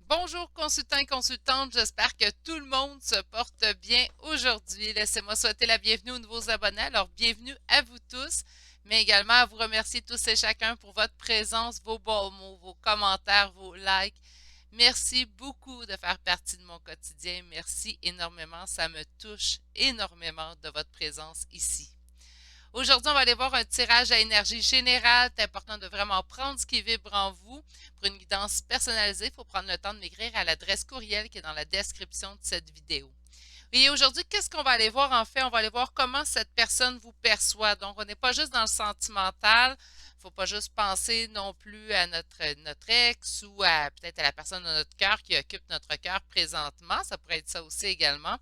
Bonjour consultants et consultantes, j'espère que tout le monde se porte bien aujourd'hui. Laissez-moi souhaiter la bienvenue aux nouveaux abonnés. Alors bienvenue à vous tous, mais également à vous remercier tous et chacun pour votre présence, vos bons mots, vos commentaires, vos likes. Merci beaucoup de faire partie de mon quotidien. Merci énormément, ça me touche énormément de votre présence ici. Aujourd'hui, on va aller voir un tirage à énergie générale. C'est important de vraiment prendre ce qui vibre en vous. Pour une guidance personnalisée, il faut prendre le temps de m'écrire à l'adresse courriel qui est dans la description de cette vidéo. Et aujourd'hui, qu'est-ce qu'on va aller voir en fait? On va aller voir comment cette personne vous perçoit. Donc, on n'est pas juste dans le sentimental. Il ne faut pas juste penser non plus à notre ex ou à peut-être à la personne de notre cœur qui occupe notre cœur présentement. Ça pourrait être ça aussi également.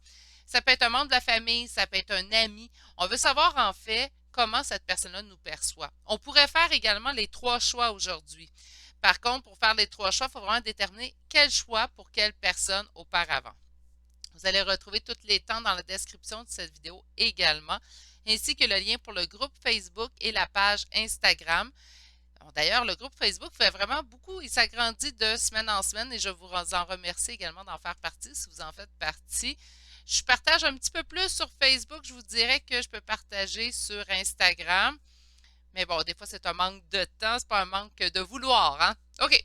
Ça peut être un membre de la famille, ça peut être un ami. On veut savoir en fait comment cette personne-là nous perçoit. On pourrait faire également les trois choix aujourd'hui. Par contre, pour faire les trois choix, il faut vraiment déterminer quel choix pour quelle personne auparavant. Vous allez retrouver tous les temps dans la description de cette vidéo également, ainsi que le lien pour le groupe Facebook et la page Instagram. D'ailleurs, le groupe Facebook fait vraiment beaucoup, il s'agrandit de semaine en semaine et je vous en remercie également d'en faire partie si vous en faites partie. Je partage un petit peu plus sur Facebook, je vous dirais que je peux partager sur Instagram. Mais bon, des fois, c'est un manque de temps, c'est pas un manque de vouloir, hein? OK.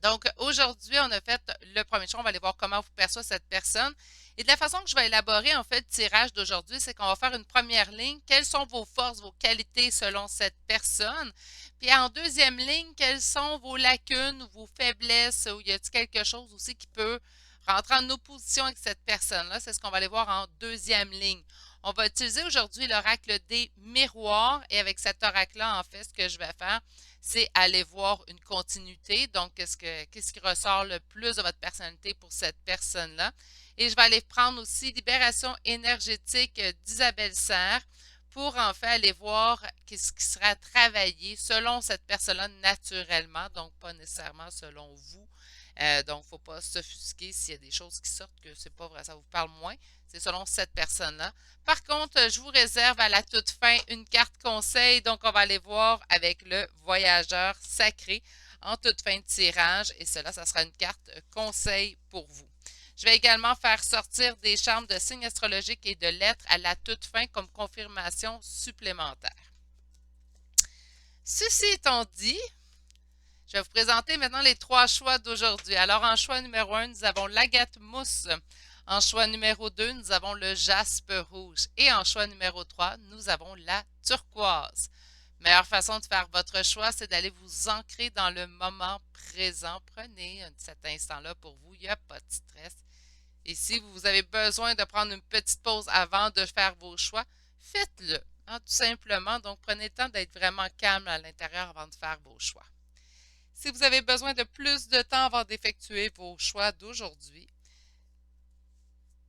Donc, aujourd'hui, on a fait le premier choix. On va aller voir comment vous perçoit cette personne. Et de la façon que je vais élaborer, en fait, le tirage d'aujourd'hui, c'est qu'on va faire une première ligne. Quelles sont vos forces, vos qualités selon cette personne? Puis en deuxième ligne, quelles sont vos lacunes ou vos faiblesses? Ou y a-t-il quelque chose aussi qui peut rentrer en opposition avec cette personne-là? C'est ce qu'on va aller voir en deuxième ligne. On va utiliser aujourd'hui l'oracle des miroirs. Et avec cet oracle-là, en fait, ce que je vais faire, c'est aller voir une continuité. Donc, qu'est-ce qui ressort le plus de votre personnalité pour cette personne-là? Et je vais aller prendre aussi Libération énergétique d'Isabelle Serre pour en fait aller voir qu'est-ce qui sera travaillé selon cette personne-là naturellement, donc pas nécessairement selon vous. Donc, il ne faut pas s'offusquer s'il y a des choses qui sortent que c'est pas vrai, ça vous parle moins. C'est selon cette personne-là. Par contre, je vous réserve à la toute fin une carte conseil. Donc, on va aller voir avec le voyageur sacré en toute fin de tirage. Et cela, ça sera une carte conseil pour vous. Je vais également faire sortir des charmes de signes astrologiques et de lettres à la toute fin comme confirmation supplémentaire. Ceci étant dit, je vais vous présenter maintenant les trois choix d'aujourd'hui. Alors, en choix numéro 1, nous avons l'agate mousse. En choix numéro 2, nous avons le jaspe rouge. Et en choix numéro 3, nous avons la turquoise. Meilleure façon de faire votre choix, c'est d'aller vous ancrer dans le moment présent. Prenez cet instant-là pour vous, il n'y a pas de stress. Et si vous avez besoin de prendre une petite pause avant de faire vos choix, faites-le, hein, tout simplement. Donc, prenez le temps d'être vraiment calme à l'intérieur avant de faire vos choix. Si vous avez besoin de plus de temps avant d'effectuer vos choix d'aujourd'hui,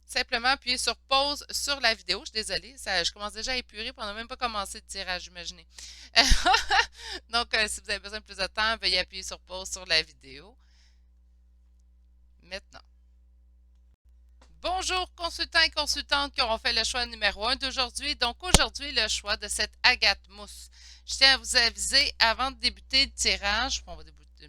simplement appuyez sur pause sur la vidéo. Je suis désolée, je commence déjà à épurer, puis on n'a même pas commencé le tirage, imaginez. Donc, si vous avez besoin de plus de temps, veuillez appuyer sur pause sur la vidéo. Maintenant. Bonjour consultants et consultantes qui auront fait le choix numéro 1 d'aujourd'hui. Donc aujourd'hui, le choix de cette agate mousse. Je tiens à vous aviser avant de débuter le tirage, on va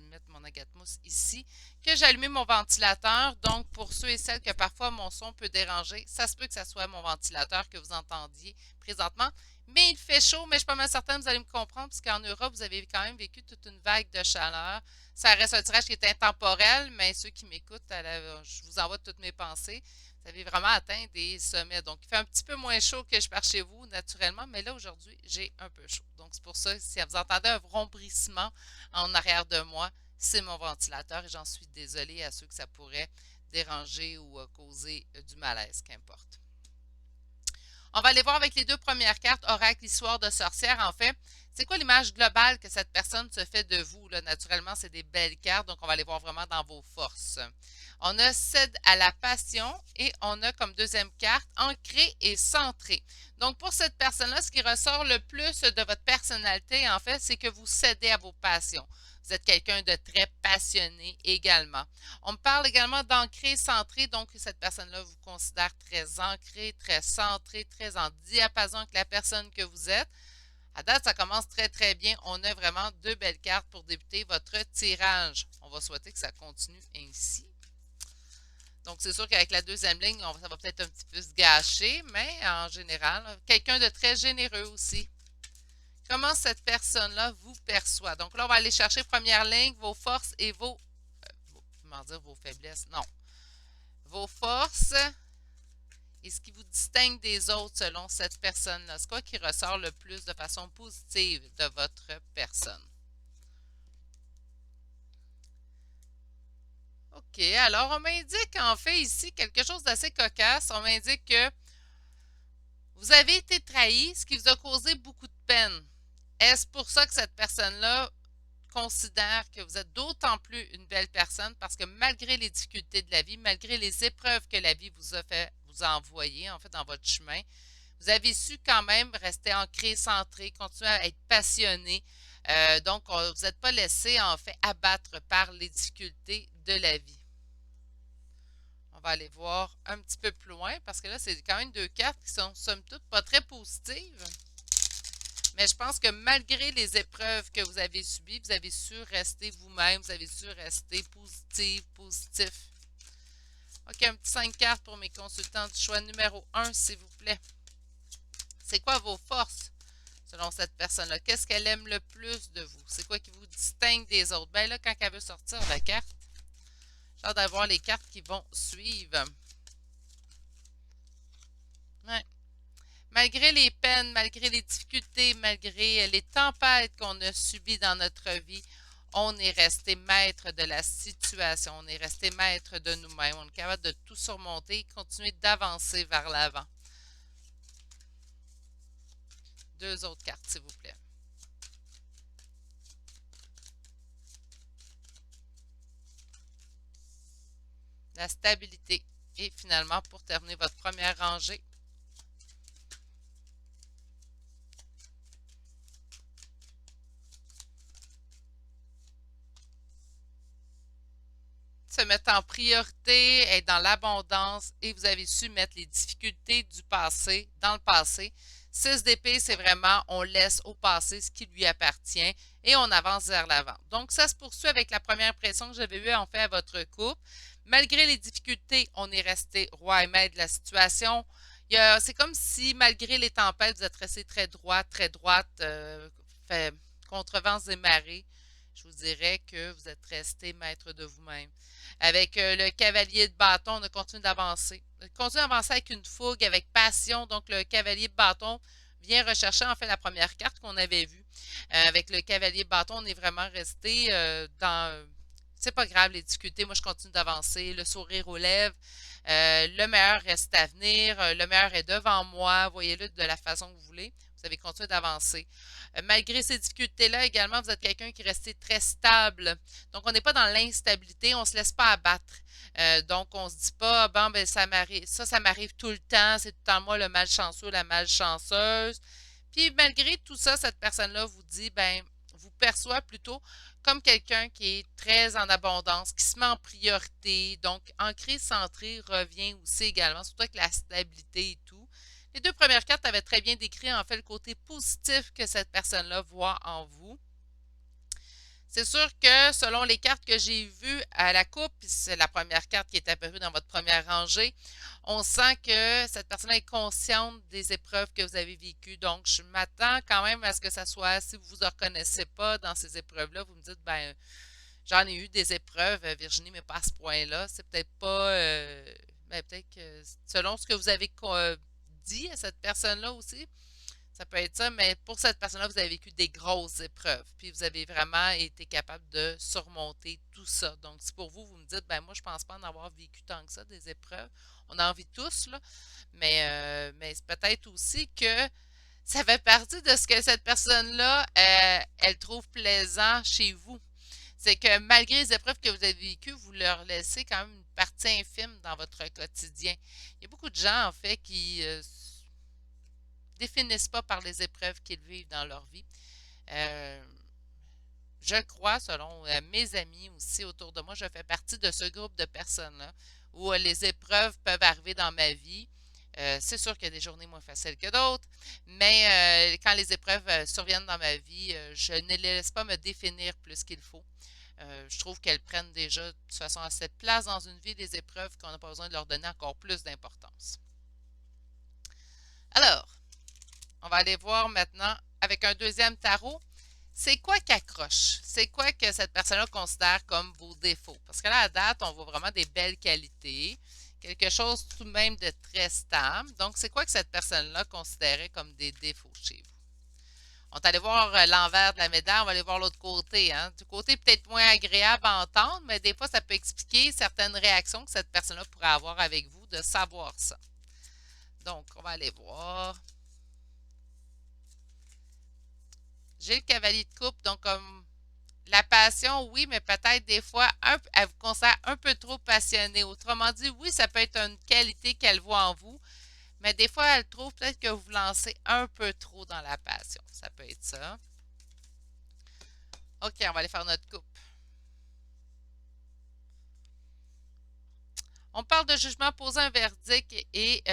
mettre mon agate mousse ici, que j'ai allumé mon ventilateur. Donc pour ceux et celles que parfois mon son peut déranger, ça se peut que ce soit mon ventilateur que vous entendiez présentement. Mais il fait chaud, mais je suis pas mal certaine que vous allez me comprendre, parce qu'en Europe, vous avez quand même vécu toute une vague de chaleur. Ça reste un tirage qui est intemporel, mais ceux qui m'écoutent, je vous envoie toutes mes pensées. Vous avez vraiment atteint des sommets. Donc, il fait un petit peu moins chaud que je pars chez vous, naturellement, mais là, aujourd'hui, j'ai un peu chaud. Donc, c'est pour ça, si vous entendez un vrombrissement en arrière de moi, c'est mon ventilateur et j'en suis désolée à ceux que ça pourrait déranger ou causer du malaise, qu'importe. On va aller voir avec les deux premières cartes, Oracle, Histoire de sorcière. En fait, c'est quoi l'image globale que cette personne se fait de vous? Là? Naturellement, c'est des belles cartes, donc on va aller voir vraiment dans vos forces. On a cède à la passion et on a comme deuxième carte ancré et centré. Donc pour cette personne-là, ce qui ressort le plus de votre personnalité, en fait, c'est que vous cédez à vos passions. Vous êtes quelqu'un de très passionné également. On me parle également d'ancré, centré, donc cette personne-là vous considère très ancré, très centré, très en diapason avec la personne que vous êtes. À date, ça commence très très bien. On a vraiment deux belles cartes pour débuter votre tirage. On va souhaiter que ça continue ainsi. Donc, c'est sûr qu'avec la deuxième ligne, ça va peut-être un petit peu se gâcher, mais en général, quelqu'un de très généreux aussi. Comment cette personne-là vous perçoit? Donc là, on va aller chercher première ligne, vos forces et comment dire vos faiblesses? Non. Vos forces et ce qui vous distingue des autres selon cette personne-là. C'est quoi qui ressort le plus de façon positive de votre personne? OK, alors on m'indique en fait ici quelque chose d'assez cocasse. On m'indique que vous avez été trahi, ce qui vous a causé beaucoup de peine. Est-ce pour ça que cette personne-là considère que vous êtes d'autant plus une belle personne parce que malgré les difficultés de la vie, malgré les épreuves que la vie vous a fait, vous a envoyées en fait dans votre chemin, vous avez su quand même rester ancré, centré, continuer à être passionné. Donc, vous n'êtes pas laissé en fait abattre par les difficultés de la vie. On va aller voir un petit peu plus loin parce que là, c'est quand même deux cartes qui sont somme toute pas très positives. Mais je pense que malgré les épreuves que vous avez subies, vous avez su rester vous-même, vous avez su rester positif. OK, un petit 5 cartes pour mes consultants du choix numéro 1, s'il vous plaît. C'est quoi vos forces selon cette personne-là? Qu'est-ce qu'elle aime le plus de vous? C'est quoi qui vous distingue des autres? Ben là, quand elle veut sortir la carte, j'ai hâte d'avoir les cartes qui vont suivre. Ouais. Malgré les peines, malgré les difficultés, malgré les tempêtes qu'on a subies dans notre vie, on est resté maître de la situation, on est resté maître de nous-mêmes, on est capable de tout surmonter et continuer d'avancer vers l'avant. Deux autres cartes, s'il vous plaît. La stabilité. Et finalement, pour terminer votre première rangée, se mettre en priorité, être dans l'abondance et vous avez su mettre les difficultés du passé dans le passé. 6 d'épée, c'est vraiment on laisse au passé ce qui lui appartient et on avance vers l'avant. Donc, ça se poursuit avec la première pression que j'avais eue en fait à votre couple. Malgré les difficultés, on est resté roi et maître de la situation. C'est comme si, malgré les tempêtes, vous êtes resté très droite, fait, contre vents et marées. Je vous dirais que vous êtes resté maître de vous-même. Avec le cavalier de bâton, on a continué d'avancer. On continue d'avancer avec une fougue, avec passion. Donc, le cavalier de bâton vient rechercher en fait la première carte qu'on avait vue. Avec le cavalier de bâton, on est vraiment resté dans... C'est pas grave les difficultés, moi je continue d'avancer, le sourire aux lèvres, le meilleur reste à venir, le meilleur est devant moi, voyez-le de la façon que vous voulez, vous avez continué d'avancer. Malgré ces difficultés-là, également, vous êtes quelqu'un qui restait très stable. Donc, on n'est pas dans l'instabilité, on ne se laisse pas abattre. Donc, on ne se dit pas, bon, ben, ça m'arrive tout le temps, c'est tout le temps moi le malchanceux, la malchanceuse. Puis, malgré tout ça, cette personne-là vous dit, ben, vous perçoit plutôt comme quelqu'un qui est très en abondance, qui se met en priorité. Donc, ancré, centré revient aussi également, surtout avec la stabilité et tout. Les deux premières cartes avaient très bien décrit en fait le côté positif que cette personne-là voit en vous. C'est sûr que selon les cartes que j'ai vues à la coupe, c'est la première carte qui est apparue dans votre première rangée, on sent que cette personne est consciente des épreuves que vous avez vécues. Donc, je m'attends quand même à ce que ça soit, si vous ne vous reconnaissez pas dans ces épreuves-là, vous me dites, ben, j'en ai eu des épreuves, Virginie, mais pas à ce point-là. C'est peut-être pas, ben, peut-être que selon ce que vous avez dit à cette personne-là aussi, ça peut être ça, mais pour cette personne-là, vous avez vécu des grosses épreuves, puis vous avez vraiment été capable de surmonter tout ça. Donc, si pour vous, vous me dites, ben moi, je pense pas en avoir vécu tant que ça, des épreuves. On en vit tous, là, mais c'est peut-être aussi que ça fait partie de ce que cette personne-là, elle trouve plaisant chez vous. C'est que malgré les épreuves que vous avez vécues, vous leur laissez quand même une partie infime dans votre quotidien. Il y a beaucoup de gens, en fait, qui définissent pas par les épreuves qu'ils vivent dans leur vie. Euh, je crois, selon mes amis aussi autour de moi, je fais partie de ce groupe de personnes-là où les épreuves peuvent arriver dans ma vie. C'est sûr qu'il y a des journées moins faciles que d'autres, mais quand les épreuves surviennent dans ma vie, je ne les laisse pas me définir plus qu'il faut. Je trouve qu'elles prennent déjà de toute façon assez de place dans une vie des épreuves qu'on n'a pas besoin de leur donner encore plus d'importance. Alors, on va aller voir maintenant avec un deuxième tarot. C'est quoi qui accroche? C'est quoi que cette personne-là considère comme vos défauts? Parce que là, à date, on voit vraiment des belles qualités, quelque chose tout de même de très stable. Donc, c'est quoi que cette personne-là considérait comme des défauts chez vous? On est allé voir l'envers de la médaille, on va aller voir l'autre côté. Hein? Du côté peut-être moins agréable à entendre, mais des fois, ça peut expliquer certaines réactions que cette personne-là pourrait avoir avec vous, de savoir ça. Donc, on va aller voir. J'ai le cavalier de coupe, donc comme la passion, oui, mais peut-être des fois, elle vous considère un peu trop passionné. Autrement dit, oui, ça peut être une qualité qu'elle voit en vous, mais des fois, elle trouve peut-être que vous lancez un peu trop dans la passion. Ça peut être ça. OK, on va aller faire notre coupe. On parle de jugement, poser un verdict et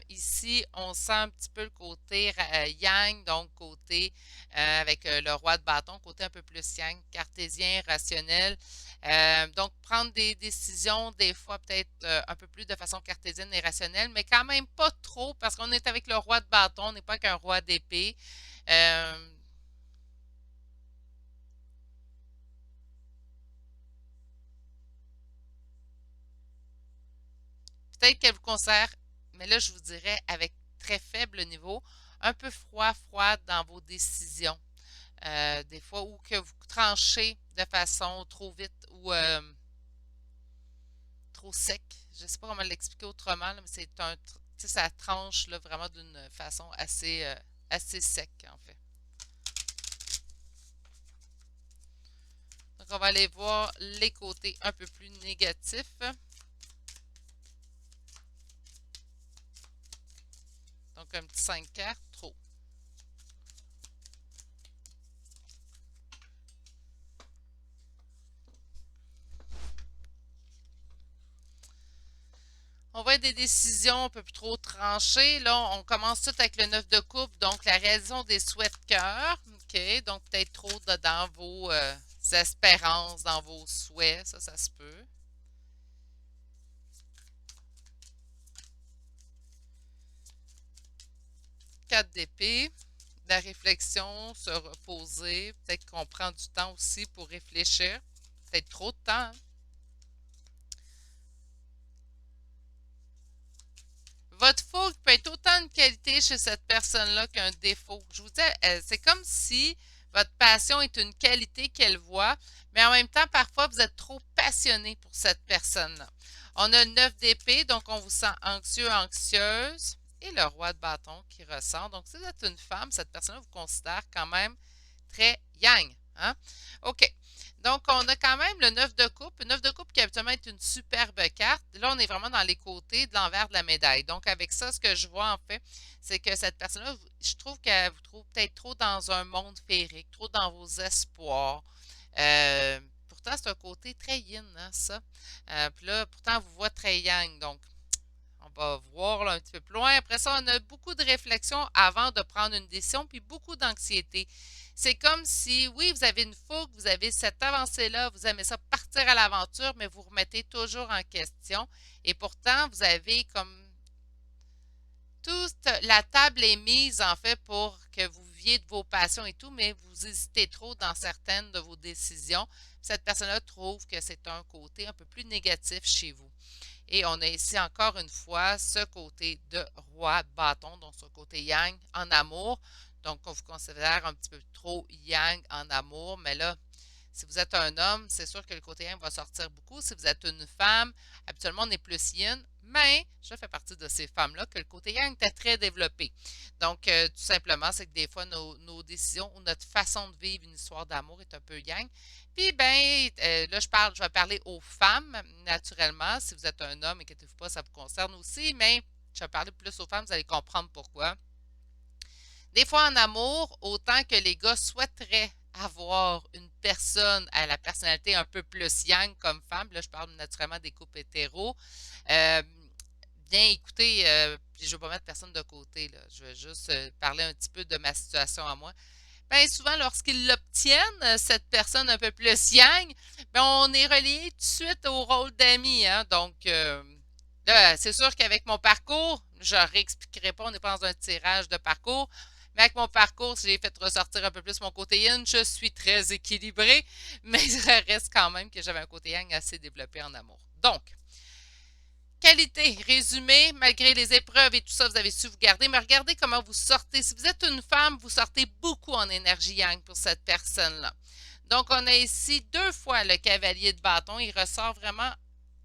ici, on sent un petit peu le côté yang, donc côté avec le roi de bâton, côté un peu plus yang, cartésien, rationnel. Donc, prendre des décisions, des fois peut-être un peu plus de façon cartésienne et rationnelle, mais quand même pas trop parce qu'on est avec le roi de bâton, on n'est pas qu'un roi d'épée. Peut-être qu'elle vous considère, mais là, je vous dirais avec très faible niveau, un peu froide dans vos décisions. Des fois, ou que vous tranchez de façon trop vite ou trop sec. Je ne sais pas comment l'expliquer autrement, là, mais c'est un, ça tranche là, vraiment d'une façon assez sec, en fait. Donc, on va aller voir les côtés un peu plus négatifs. Donc, un petit 5 cartes, trop. On va être des décisions un peu plus trop tranchées. Là, on commence tout avec le 9 de coupe, donc la raison des souhaits de cœur. OK, donc peut-être trop dans vos espérances, dans vos souhaits. Ça se peut. 4 d'épée. La réflexion, se reposer. Peut-être qu'on prend du temps aussi pour réfléchir. Peut-être trop de temps. Hein? Votre fougue peut être autant une qualité chez cette personne-là qu'un défaut. Je vous dis, c'est comme si votre passion est une qualité qu'elle voit, mais en même temps, parfois, vous êtes trop passionné pour cette personne-là. On a le 9 d'épée, donc on vous sent anxieux, anxieuse, et le roi de bâton qui ressort. Donc, si vous êtes une femme, cette personne-là vous considère quand même très yang. Hein? OK. Donc, on a quand même le 9 de coupe. Le 9 de coupe qui habituellement est une superbe carte. Là, on est vraiment dans les côtés de l'envers de la médaille. Donc, avec ça, ce que je vois en fait, c'est que cette personne-là, je trouve qu'elle vous trouve peut-être trop dans un monde féerique, trop dans vos espoirs. Pourtant, c'est un côté très yin, hein, ça. Puis là, pourtant, on vous voit très yang. Donc, on va voir là, un petit peu plus loin. Après ça, on a beaucoup de réflexion avant de prendre une décision, puis beaucoup d'anxiété. C'est comme si, oui, vous avez une fougue, vous avez cette avancée-là, vous aimez ça partir à l'aventure, mais vous remettez toujours en question. Et pourtant, vous avez comme toute la table est mise en fait pour que vous viviez de vos passions et tout, mais vous hésitez trop dans certaines de vos décisions. Cette personne-là trouve que c'est un côté un peu plus négatif chez vous. Et on a ici encore une fois ce côté de roi de bâton, donc ce côté yang en amour. Donc, on vous considère un petit peu trop yang en amour, mais là, si vous êtes un homme, c'est sûr que le côté yang va sortir beaucoup. Si vous êtes une femme, habituellement, on est plus yin, mais je fais partie de ces femmes-là que le côté yang était très développé. Donc, tout simplement, c'est que des fois, nos décisions ou notre façon de vivre une histoire d'amour est un peu yang. Puis, ben, là, je vais parler aux femmes, naturellement. Si vous êtes un homme, inquiétez-vous pas, ça vous concerne aussi, mais je vais parler plus aux femmes, vous allez comprendre pourquoi. Des fois, en amour, autant que les gars souhaiteraient avoir une personne à la personnalité un peu plus yang comme femme, là, je parle naturellement des couples hétéros, euh, bien écouter, puis je ne veux pas mettre personne de côté, là. Je veux juste parler un petit peu de ma situation à moi. Bien souvent, lorsqu'ils l'obtiennent, cette personne un peu plus yang, ben, on est relié tout de suite au rôle d'ami, hein. Donc, là, c'est sûr qu'avec mon parcours, je ne réexpliquerai pas, on n'est pas dans un tirage de parcours, mais avec mon parcours, si j'ai fait ressortir un peu plus mon côté yin, je suis très équilibrée, mais ça reste quand même que j'avais un côté yang assez développé en amour. Donc, qualité, résumé, malgré les épreuves et tout ça, vous avez su vous garder, mais regardez comment vous sortez. Si vous êtes une femme, vous sortez beaucoup en énergie yang pour cette personne-là. Donc, on a ici deux fois le cavalier de bâton. Il ressort vraiment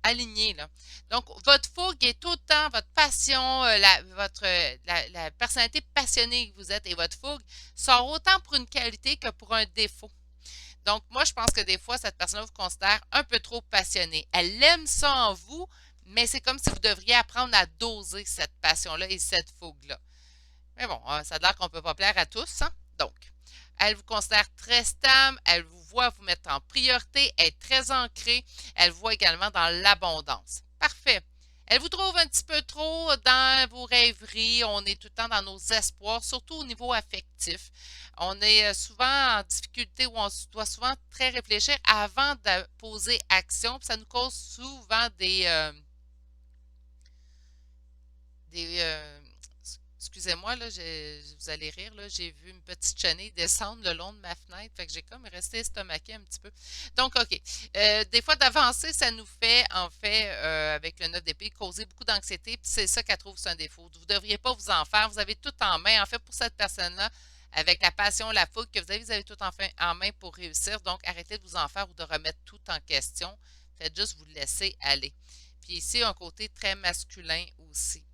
aligné, là. Donc, votre fougue est autant votre passion, la personnalité passionnée que vous êtes et votre fougue sort autant pour une qualité que pour un défaut. Donc, moi, je pense que des fois, cette personne-là vous considère un peu trop passionné. Elle aime ça en vous, mais c'est comme si vous devriez apprendre à doser cette passion-là et cette fougue-là. Mais bon, ça a l'air qu'on ne peut pas plaire à tous, hein? Donc, elle vous considère très stable, elle vous voit vous mettre en priorité, elle est très ancrée, elle vous voit également dans l'abondance. Parfait. Elle vous trouve un petit peu trop dans vos rêveries, on est tout le temps dans nos espoirs, surtout au niveau affectif. On est souvent en difficulté où on doit souvent très réfléchir avant de poser action, puis ça nous cause souvent des excusez-moi, là, vous allez rire, là, j'ai vu une petite chenille descendre le long de ma fenêtre, fait que j'ai comme resté estomaqué un petit peu. Donc, OK. Des fois, d'avancer, ça nous fait, en fait, avec le 9 d'épée, causer beaucoup d'anxiété, puis c'est ça qu'elle trouve c'est un défaut. Vous ne devriez pas vous en faire, vous avez tout en main. En fait, pour cette personne-là, avec la passion, la fougue que vous avez tout en main pour réussir. Donc, arrêtez de vous en faire ou de remettre tout en question. Faites juste vous laisser aller. Puis ici, un côté très masculin aussi.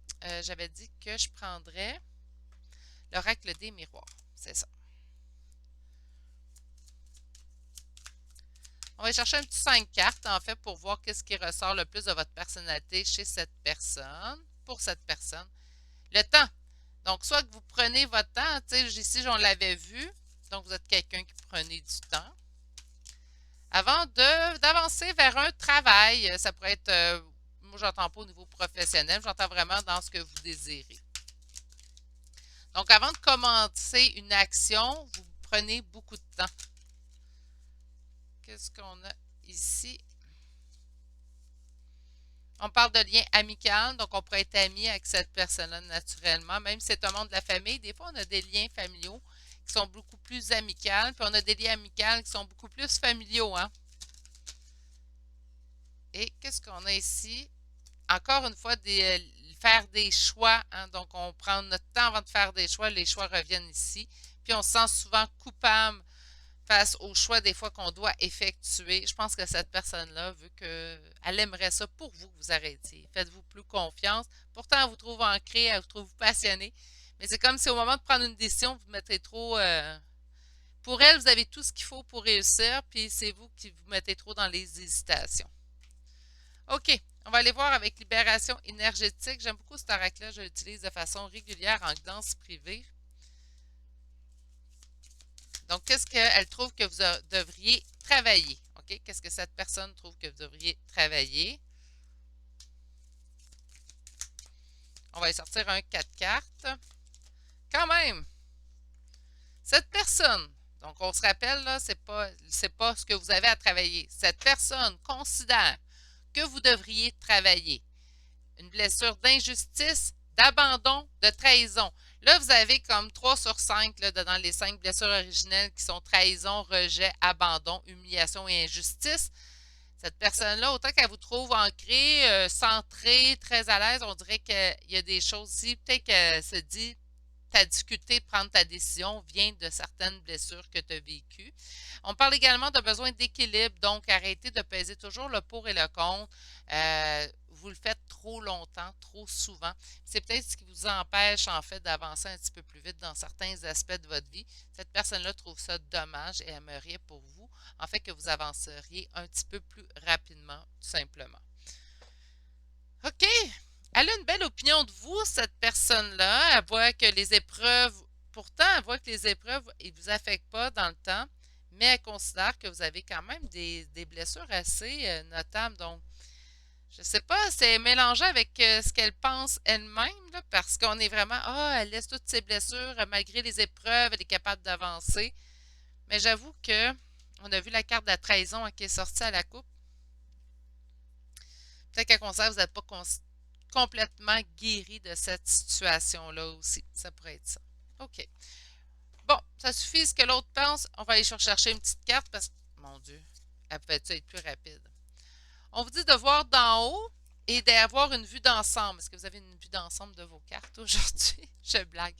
J'avais dit que je prendrais l'oracle des miroirs. C'est ça. On va chercher un petit 5 cartes, en fait, pour voir qu'est-ce qui ressort le plus de votre personnalité chez cette personne, pour cette personne. Le temps. Donc, soit que vous prenez votre temps, tu sais, ici, on l'avait vu. Donc, vous êtes quelqu'un qui prenait du temps. Avant d'avancer vers un travail, ça pourrait être, moi, j'entends pas au niveau professionnel, j'entends vraiment dans ce que vous désirez. Donc, avant de commencer une action, vous prenez beaucoup de temps. Qu'est-ce qu'on a ici? On parle de lien amical, donc on pourrait être ami avec cette personne-là naturellement. Même si c'est un membre de la famille, des fois on a des liens familiaux qui sont beaucoup plus amicaux, puis on a des liens amicaux qui sont beaucoup plus familiaux, hein? Et qu'est-ce qu'on a ici? Encore une fois, faire des choix, hein? Donc on prend notre temps avant de faire des choix, les choix reviennent ici. Puis on se sent souvent coupable face aux choix des fois qu'on doit effectuer. Je pense que cette personne-là veut elle aimerait ça pour vous que vous arrêtiez. Faites-vous plus confiance. Pourtant, elle vous trouve ancré, elle vous trouve passionné. Mais c'est comme si au moment de prendre une décision, vous mettez trop. Pour elle, vous avez tout ce qu'il faut pour réussir, puis c'est vous qui vous mettez trop dans les hésitations. OK. On va aller voir avec libération énergétique. J'aime beaucoup cet oracle-là. Je l'utilise de façon régulière en danse privée. Donc, qu'est-ce qu'elle trouve que vous devriez travailler? OK? Qu'est-ce que cette personne trouve que vous devriez travailler? On va y sortir un 4 cartes. Quand même, cette personne, donc on se rappelle, là, c'est pas ce que vous avez à travailler. Cette personne considère que vous devriez travailler. Une blessure d'injustice, d'abandon, de trahison. Là, vous avez comme 3 sur 5 là, dans les 5 blessures originelles qui sont trahison, rejet, abandon, humiliation et injustice. Cette personne-là, autant qu'elle vous trouve ancrée, centrée, très à l'aise, on dirait qu'il y a des choses ici. Peut-être qu'elle se dit, ta difficulté de prendre ta décision vient de certaines blessures que tu as vécues. On parle également de besoin d'équilibre, donc arrêtez de peser toujours le pour et le contre. Vous le faites trop longtemps, trop souvent. C'est peut-être ce qui vous empêche en fait d'avancer un petit peu plus vite dans certains aspects de votre vie. Cette personne-là trouve ça dommage et aimerait pour vous, en fait, que vous avanceriez un petit peu plus rapidement, tout simplement. OK. Elle a une belle opinion de vous, cette personne-là. Elle voit que les épreuves, pourtant, elle voit que les épreuves ne vous affectent pas dans le temps, mais elle considère que vous avez quand même des blessures assez notables. Donc, Je sais pas, c'est mélangé avec ce qu'elle pense elle-même, là, parce qu'on est vraiment, ah, elle laisse toutes ses blessures, malgré les épreuves, elle est capable d'avancer. Mais j'avoue que on a vu la carte de la trahison qui est sortie à la coupe. Peut-être qu'à concert, vous n'êtes pas complètement guéri de cette situation-là aussi. Ça pourrait être ça. OK. Bon, ça suffit ce que l'autre pense. On va aller chercher une petite carte parce que, mon Dieu, elle peut être plus rapide. On vous dit de voir d'en haut et d'avoir une vue d'ensemble. Est-ce que vous avez une vue d'ensemble de vos cartes aujourd'hui? Je blague.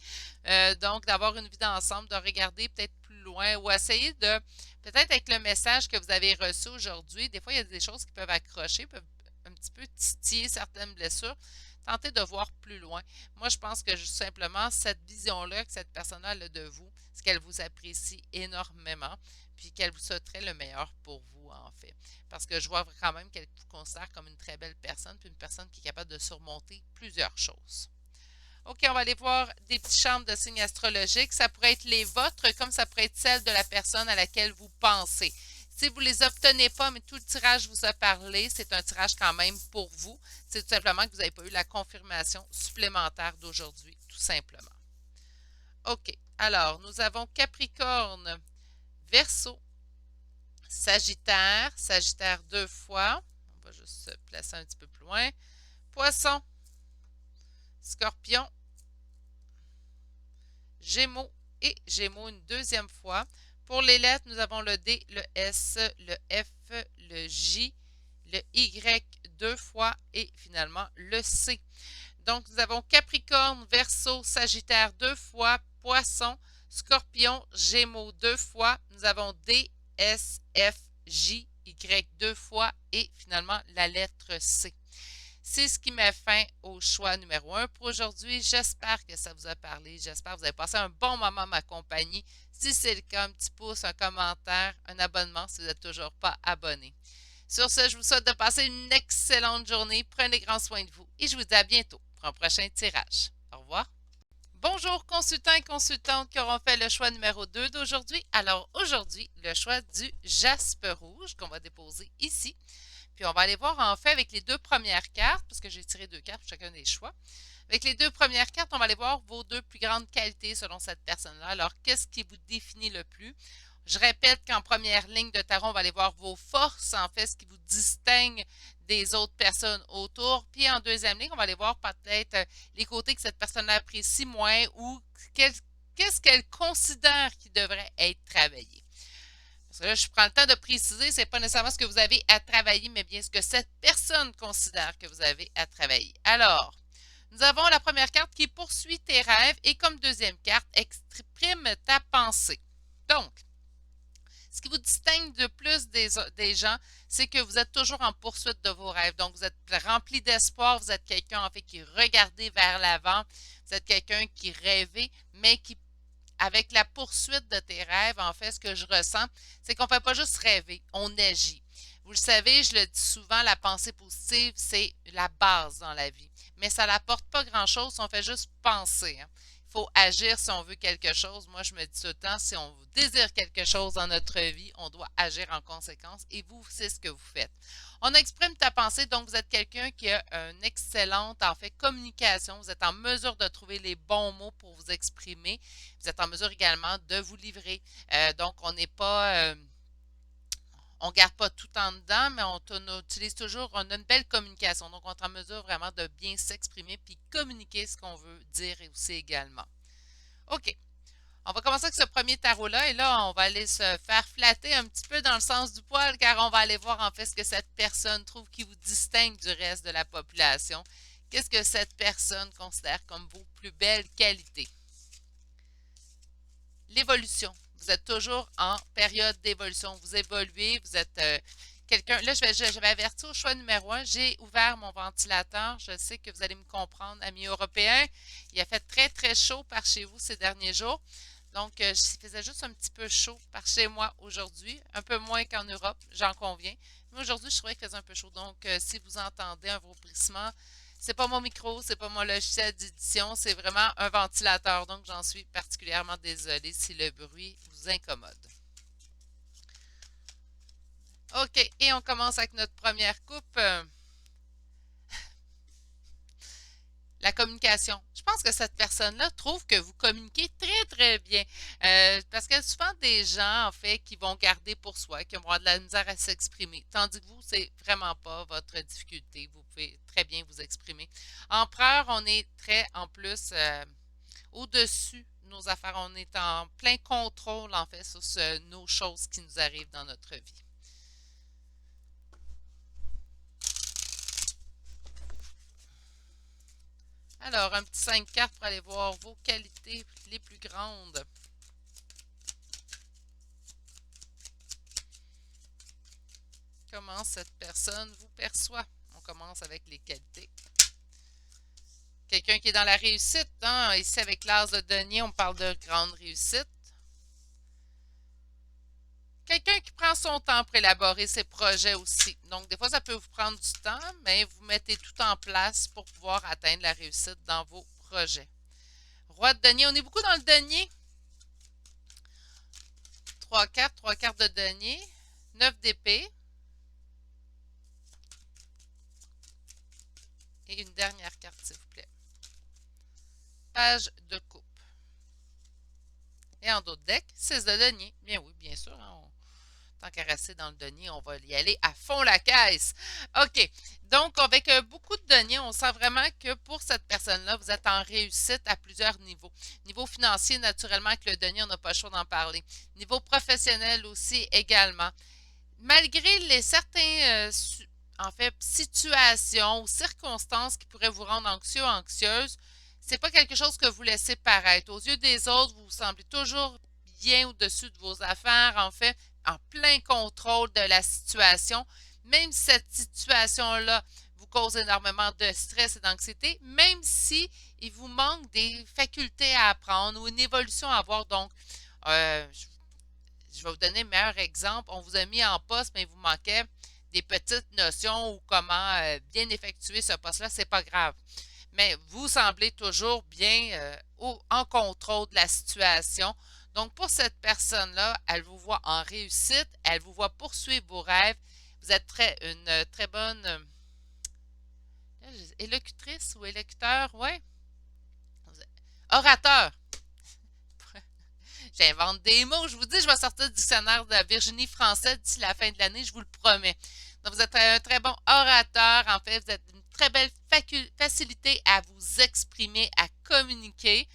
Donc, d'avoir une vue d'ensemble, de regarder peut-être plus loin ou essayer de, peut-être avec le message que vous avez reçu aujourd'hui, des fois, il y a des choses qui peuvent accrocher, peuvent un petit peu titiller certaines blessures. Tentez de voir plus loin. Moi, je pense que juste simplement, cette vision-là que cette personne-là a de vous, c'est qu'elle vous apprécie énormément, puis qu'elle vous souhaiterait le meilleur pour vous, en fait. Parce que je vois quand même qu'elle vous considère comme une très belle personne, puis une personne qui est capable de surmonter plusieurs choses. OK, on va aller voir des petits chambres de signes astrologiques. Ça pourrait être les vôtres, comme ça pourrait être celle de la personne à laquelle vous pensez. Si vous ne les obtenez pas, mais tout le tirage vous a parlé, c'est un tirage quand même pour vous. C'est tout simplement que vous n'avez pas eu la confirmation supplémentaire d'aujourd'hui, tout simplement. OK, alors nous avons Capricorne, Verseau, Sagittaire, Sagittaire deux fois. On va juste se placer un petit peu plus loin. Poisson, Scorpion, Gémeaux et Gémeaux une deuxième fois. Pour les lettres, nous avons le D, le S, le F, le J, le Y deux fois et finalement le C. Donc, nous avons Capricorne, Verseau, Sagittaire deux fois, Poisson, Scorpion, Gémeaux deux fois. Nous avons D, S, F, J, Y deux fois et finalement la lettre C. C'est ce qui met fin au choix numéro 1 pour aujourd'hui. J'espère que ça vous a parlé. J'espère que vous avez passé un bon moment à ma compagnie. Si c'est le cas, un petit pouce, un commentaire, un abonnement si vous n'êtes toujours pas abonné. Sur ce, je vous souhaite de passer une excellente journée. Prenez grand soin de vous et je vous dis à bientôt pour un prochain tirage. Au revoir. Bonjour consultants et consultantes qui auront fait le choix numéro 2 d'aujourd'hui. Alors aujourd'hui, le choix du jaspe rouge qu'on va déposer ici. Puis on va aller voir en fait avec les deux premières cartes, parce que j'ai tiré deux cartes pour chacun des choix. Avec les deux premières cartes, on va aller voir vos deux plus grandes qualités selon cette personne-là. Alors, qu'est-ce qui vous définit le plus? Je répète qu'en première ligne de tarot, on va aller voir vos forces, en fait, ce qui vous distingue des autres personnes autour. Puis en deuxième ligne, on va aller voir peut-être les côtés que cette personne apprécie moins ou qu'est-ce qu'elle considère qui devrait être travaillé. Parce que là, je prends le temps de préciser, ce n'est pas nécessairement ce que vous avez à travailler, mais bien ce que cette personne considère que vous avez à travailler. Alors, nous avons la première carte qui poursuit tes rêves et comme deuxième carte, exprime ta pensée. Donc, ce qui vous distingue de plus des gens, c'est que vous êtes toujours en poursuite de vos rêves. Donc, vous êtes rempli d'espoir, vous êtes quelqu'un en fait qui regardait vers l'avant, vous êtes quelqu'un qui rêvait, mais qui avec la poursuite de tes rêves, en fait, ce que je ressens, c'est qu'on ne fait pas juste rêver, on agit. Vous le savez, je le dis souvent, la pensée positive, c'est la base dans la vie. Mais ça n'apporte pas grand-chose si on fait juste penser. Il faut agir si on veut quelque chose. Moi, je me dis tout le temps, si on désire quelque chose dans notre vie, on doit agir en conséquence. Et vous, c'est ce que vous faites. On exprime ta pensée, donc vous êtes quelqu'un qui a une excellente, en fait, communication. Vous êtes en mesure de trouver les bons mots pour vous exprimer. Vous êtes en mesure également de vous livrer. Donc, on n'est pas... on ne garde pas tout en dedans, mais on utilise toujours, on a une belle communication. Donc, on est en mesure vraiment de bien s'exprimer puis communiquer ce qu'on veut dire aussi également. OK. On va commencer avec ce premier tarot-là et là, on va aller se faire flatter un petit peu dans le sens du poil car on va aller voir en fait ce que cette personne trouve qui vous distingue du reste de la population. Qu'est-ce que cette personne considère comme vos plus belles qualités? L'évolution. Vous êtes toujours en période d'évolution. Vous évoluez, vous êtes quelqu'un. Là, je vais avertir au choix numéro 1. J'ai ouvert mon ventilateur. Je sais que vous allez me comprendre, amis européens. Il a fait très, très chaud par chez vous ces derniers jours. Donc, il faisait juste un petit peu chaud par chez moi aujourd'hui, un peu moins qu'en Europe, j'en conviens. Mais aujourd'hui, je trouvais qu'il faisait un peu chaud. Donc, si vous entendez un vaubrissement, c'est pas mon micro, c'est pas mon logiciel d'édition, c'est vraiment un ventilateur. Donc, j'en suis particulièrement désolée si le bruit vous incommode. OK, et on commence avec notre première coupe. la communication. Je pense que cette personne-là trouve que vous communiquez très, très bien. Parce qu'il y a souvent des gens, en fait, qui vont garder pour soi, qui vont avoir de la misère à s'exprimer. Tandis que vous, c'est vraiment pas votre difficulté. Vous pouvez très bien vous exprimer. Empereur, on est très, en plus, au-dessus de nos affaires. On est en plein contrôle, en fait, sur nos choses qui nous arrivent dans notre vie. Alors, un petit 5 cartes pour aller voir vos qualités les plus grandes. Comment cette personne vous perçoit? On commence avec les qualités. Quelqu'un qui est dans la réussite, hein? Ici avec l'as de denier, on parle de grande réussite. Quelqu'un qui prend son temps pour élaborer ses projets aussi. Donc, des fois, ça peut vous prendre du temps, mais vous mettez tout en place pour pouvoir atteindre la réussite dans vos projets. Roi de denier, on est beaucoup dans le denier. 3 cartes de denier. 9 d'épée. Et une dernière carte, s'il vous plaît. Page de coupe. Et en d'autres decks, 6 de denier. Bien oui, bien sûr. Hein, tant qu'à rester dans le denier, on va y aller à fond la caisse. OK. Donc, avec beaucoup de denier, on sent vraiment que pour cette personne-là, vous êtes en réussite à plusieurs niveaux. Niveau financier, naturellement, avec le denier, on n'a pas le choix d'en parler. Niveau professionnel aussi, également. Malgré les certains, en fait, situations ou circonstances qui pourraient vous rendre anxieux ou anxieuse, c'est pas quelque chose que vous laissez paraître. Aux yeux des autres, vous vous semblez toujours bien au-dessus de vos affaires, en fait, en plein contrôle de la situation. Même si cette situation-là vous cause énormément de stress et d'anxiété, même si il vous manque des facultés à apprendre ou une évolution à avoir. Donc, je vais vous donner le meilleur exemple. On vous a mis en poste, mais il vous manquait des petites notions ou comment bien effectuer ce poste-là. C'est pas grave. Mais vous semblez toujours bien en contrôle de la situation. Donc, pour cette personne-là, elle vous voit en réussite, elle vous voit poursuivre vos rêves. Vous êtes une très bonne élocutrice ou électeur, ouais. Orateur. J'invente des mots. Je vous dis, je vais sortir du dictionnaire de Virginie français d'ici la fin de l'année, je vous le promets. Donc, vous êtes un très bon orateur. En fait, vous êtes une très belle facilité à vous exprimer, à communiquer.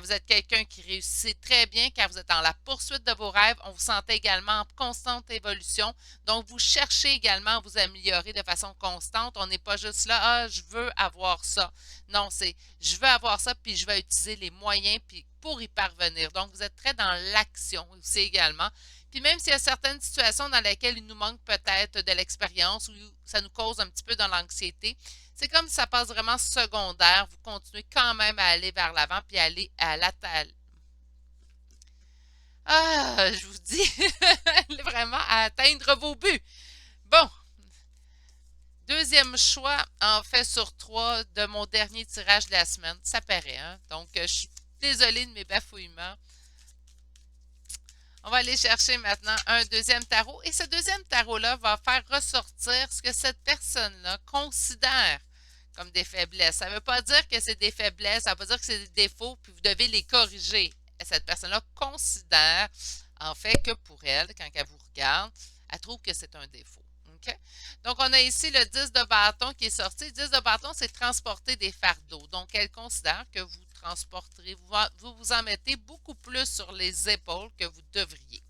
Vous êtes quelqu'un qui réussit très bien car vous êtes dans la poursuite de vos rêves. On vous sent également en constante évolution. Donc, vous cherchez également à vous améliorer de façon constante. On n'est pas juste là, ah, je veux avoir ça. Non, c'est je veux avoir ça, puis je vais utiliser les moyens puis pour y parvenir. Donc, vous êtes très dans l'action aussi également. Puis même s'il y a certaines situations dans lesquelles il nous manque peut-être de l'expérience ou ça nous cause un petit peu de l'anxiété, c'est comme si ça passe vraiment secondaire. Vous continuez quand même à aller vers l'avant puis aller à l'attaque. Ah, je vous dis, vraiment à atteindre vos buts. Bon, deuxième choix, en fait, sur 3 de mon dernier tirage de la semaine. Ça paraît, hein? Donc, je suis désolée de mes bafouillements. On va aller chercher maintenant un deuxième tarot. Et ce deuxième tarot-là va faire ressortir ce que cette personne-là considère comme des faiblesses. Ça ne veut pas dire que c'est des faiblesses, ça ne veut pas dire que c'est des défauts, puis vous devez les corriger. Et cette personne-là considère, en fait, que pour elle, quand elle vous regarde, elle trouve que c'est un défaut. Okay? Donc, on a ici le 10 de bâton qui est sorti. Le 10 de bâton, c'est transporter des fardeaux. Donc, elle considère que vous transporterez, vous en mettez beaucoup plus sur les épaules que vous devriez.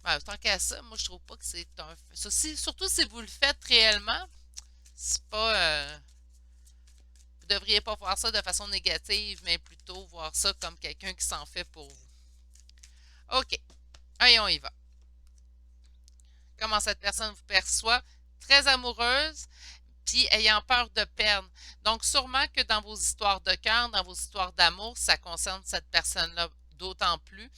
Ben, tant qu'à ça, moi, je trouve pas que c'est un... surtout si vous le faites réellement, c'est pas... vous ne devriez pas voir ça de façon négative, mais plutôt voir ça comme quelqu'un qui s'en fait pour vous. OK. Allez, on y va. Comment cette personne vous perçoit? Très amoureuse, puis ayant peur de perdre. Donc, sûrement que dans vos histoires de cœur, dans vos histoires d'amour, ça concerne cette personne-là d'autant plus.